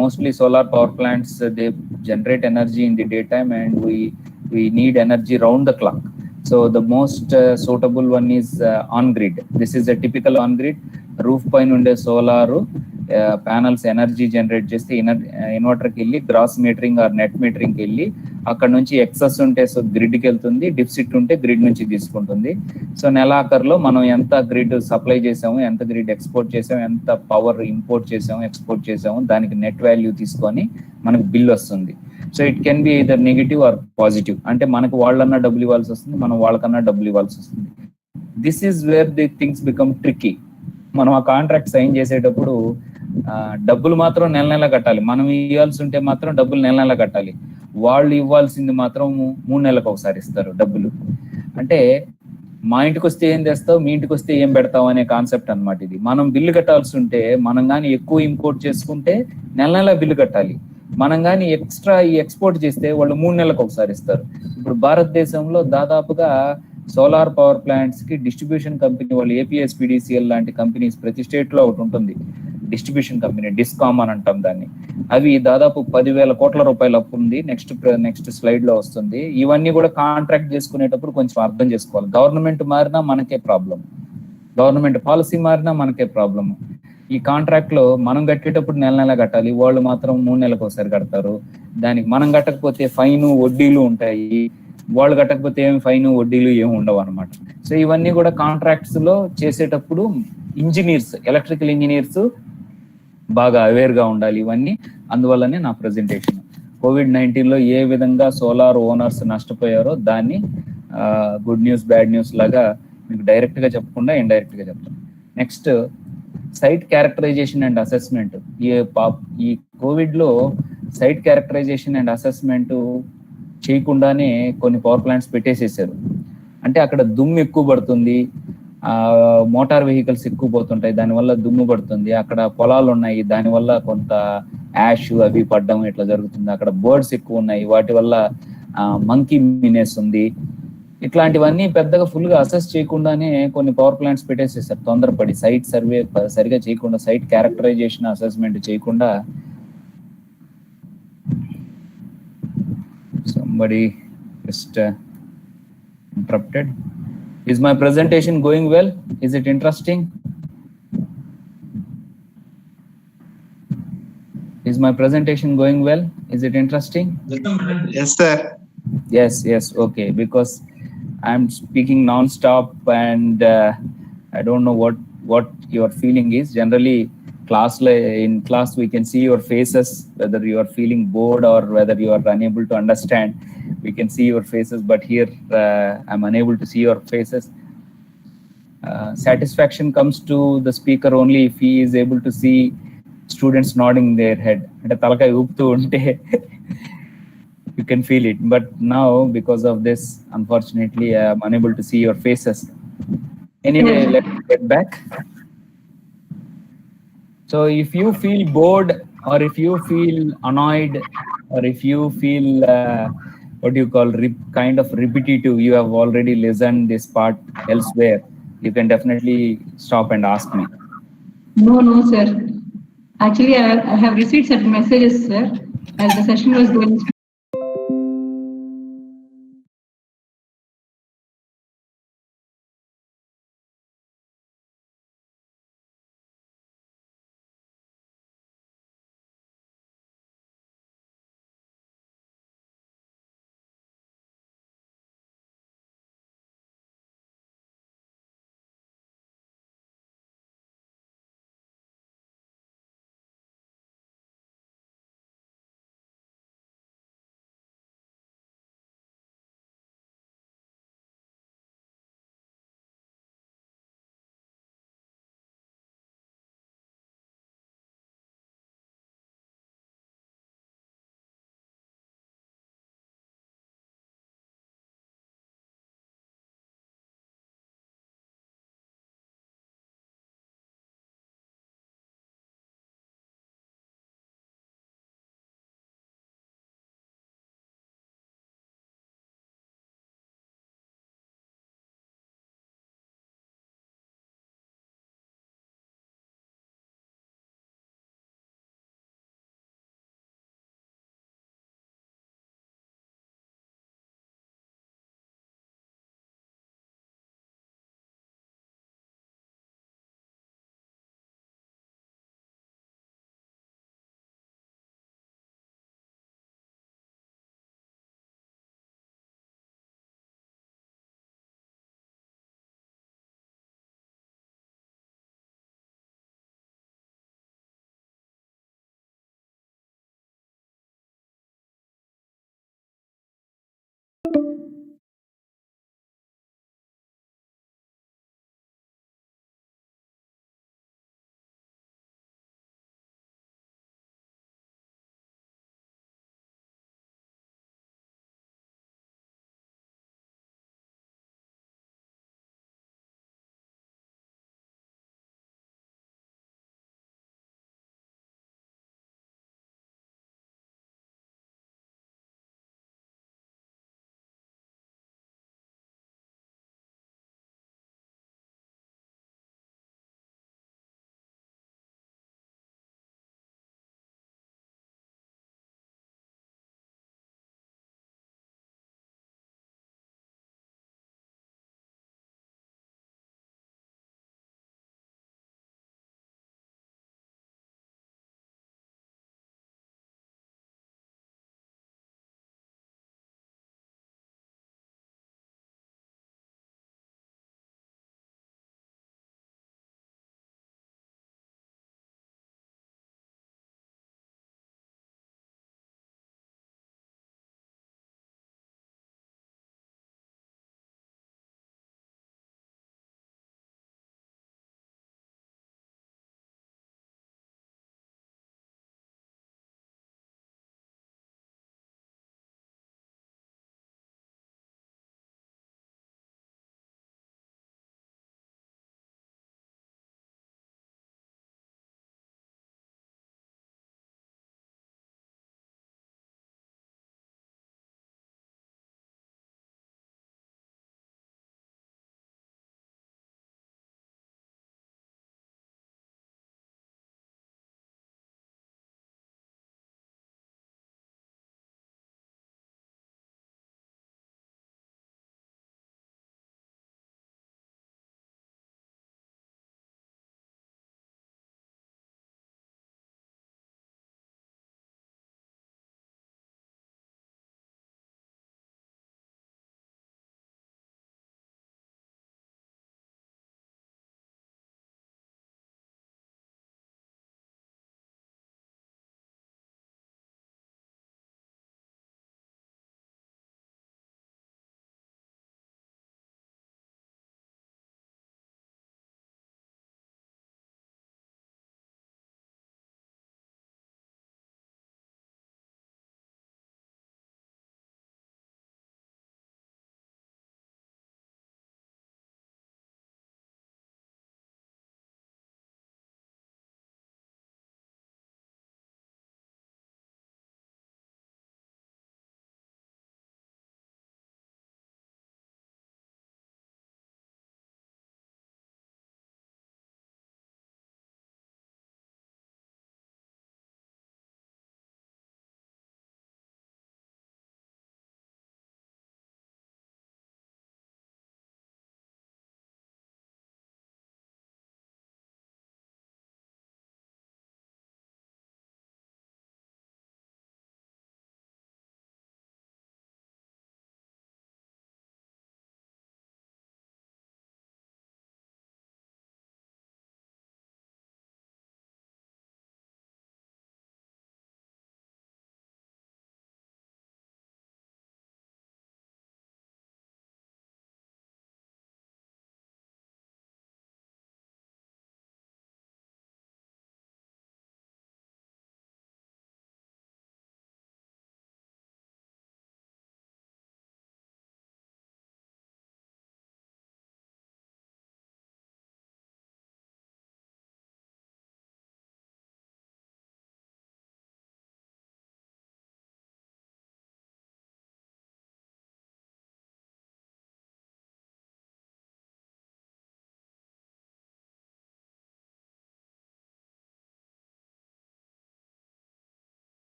Mostly solar power plants, they generate energy in the daytime, and we need energy round the clock. So the most suitable one is on grid. This is a typical on grid. Roof పైన ఉండే solar panels energy generate చేస్తే ఇన్వర్టర్కి వెళ్ళి gross metering or net మీటరింగ్కి వెళ్ళి అక్కడ నుంచి excess ఉంటే so గ్రిడ్కి వెళ్తుంది, deficit ఉంటే గ్రిడ్ నుంచి తీసుకుంటుంది. సో నెలాఖరులో మనం ఎంత గ్రిడ్ సప్లై చేసాము, ఎంత గ్రిడ్ ఎక్స్పోర్ట్ చేసాము, ఎంత పవర్ ఇంపోర్ట్ చేసాము, ఎక్స్పోర్ట్ చేసాము, దానికి నెట్ వాల్యూ తీసుకొని మనకు బిల్ వస్తుంది. So it can be either negative or positive. అంటే మనకు వాళ్ళన్నా డబ్బులు ఇవ్వాల్సి వస్తుంది, మనం వాళ్ళకన్నా డబ్బులు ఇవ్వాల్సి వస్తుంది. This is where the things become tricky. మనం ఆ కాంట్రాక్ట్ సైన్ చేసేటప్పుడు డబ్బులు మాత్రం నెల నెల కట్టాలి. మనం ఇవ్వాల్సి ఉంటే మాత్రం డబ్బులు నెల నెల కట్టాలి. వాళ్ళు ఇవ్వాల్సింది మాత్రం 3 నెలలకు ఒకసారి ఇస్తారు డబ్బులు. అంటే మా ఇంటికి వస్తే ఏం తెస్తావు, మీ ఇంటికి వస్తే ఏం పెడతావు అనే కాన్సెప్ట్ అనమాట ఇది. మనం బిల్లు కట్టాల్సి ఉంటే, మనం కానీ ఎక్కువ ఇంపోర్ట్ చేసుకుంటే నెల నెల బిల్లు కట్టాలి. మనం కానీ ఎక్స్ట్రా ఎక్స్పోర్ట్ చేస్తే వాళ్ళు 3 నెలలకు ఒకసారి ఇస్తారు. ఇప్పుడు భారతదేశంలో దాదాపుగా సోలార్ పవర్ ప్లాంట్స్ కి డిస్ట్రిబ్యూషన్ కంపెనీ వాళ్ళు, ఏపీఎస్పీడీసీఎల్ లాంటి కంపెనీస్ ప్రతి స్టేట్ లో ఒకటి ఉంటుంది, డిస్ట్రిబ్యూషన్ కంపెనీ, డిస్కామ్ అని అంటాం దాన్ని. అవి దాదాపు 10,000 కోట్ల రూపాయలు అప్పు ఉంది. నెక్స్ట్ స్లైడ్ లో వస్తుంది. ఇవన్నీ కూడా కాంట్రాక్ట్ చేసుకునేటప్పుడు కొంచెం అర్థం చేసుకోవాలి. గవర్నమెంట్ మారినా మనకే ప్రాబ్లం, గవర్నమెంట్ పాలసీ మారినా మనకే ప్రాబ్లం. ఈ కాంట్రాక్ట్ లో మనం కట్టేటప్పుడు నెల నెల కట్టాలి, వాళ్ళు మాత్రం 3 నెలలకు ఒకసారి కడతారు. దానికి మనం కట్టకపోతే ఫైన్ వడ్డీలు ఉంటాయి, వాళ్ళు కట్టకపోతే ఏమి ఫైన్ వడ్డీలు ఏమి ఉండవు అనమాట. సో ఇవన్నీ కూడా కాంట్రాక్ట్స్ లో చేసేటప్పుడు ఇంజనీర్స్, ఎలక్ట్రికల్ ఇంజనీర్స్ బాగా అవేర్ గా ఉండాలి ఇవన్నీ. అందువల్లనే నా ప్రెజెంటేషన్ COVID-19 లో ఏ విధంగా సోలార్ ఓనర్స్ నష్టపోయారో దాన్ని గుడ్ న్యూస్ బ్యాడ్ న్యూస్ లాగా మీకు డైరెక్ట్ గా చెప్పకుండా ఇండైరెక్ట్ గా చెప్తాను. Next, site characterization and assessment. ఈ కోవిడ్ లో సైట్ క్యారెక్టరైజేషన్ అండ్ అసెస్మెంట్ చేయకుండానే కొన్ని పవర్ ప్లాంట్స్ పెట్టేసేసారు. అంటే అక్కడ దుమ్ము ఎక్కువ పడుతుంది, మోటార్ వెహికల్స్ ఎక్కువ పోతుంటాయి, దానివల్ల దుమ్ము పడుతుంది. అక్కడ పొలాలు ఉన్నాయి, దానివల్ల కొంత యాష్ అవి పడ్డం ఇట్లా జరుగుతుంది. అక్కడ బర్డ్స్ ఎక్కువ ఉన్నాయి, వాటి వల్ల మంకీ మినేస్తుంది. ఇట్లాంటివన్నీ పెద్దగా ఫుల్ గా అసెస్ చేయకుండానే కొన్ని పవర్ ప్లాంట్స్ పెట్టేసేసారు తొందరపడి. సైట్ సర్వే సరిగా చేయకుండా, సైట్ క్యారెక్టరైజేషన్ అసెస్మెంట్ చేయకుండా. Somebody just interrupted. Is my presentation going well? Is it interesting? Is my presentation going well? Is it interesting? Yes, sir. Yes, okay. Because I'm speaking non-stop and I don't know what your feeling is. Generally, in class we can see your faces, whether you are feeling bored or whether you are unable to understand. We can see your faces, but here I'm unable to see your faces. Satisfaction comes to the speaker only if he is able to see students nodding their head. అంటే తలకాయ ఊపుతూ ఉంటే you can feel it. But now, because of this, unfortunately, I am unable to see your faces. Anyway, let's get back. So if you feel bored, or if you feel annoyed, or if you feel what do you call kind of repetitive, you have already listened this part elsewhere, you can definitely stop and ask me. No, sir. Actually, I have received certain messages, sir, as the session was going.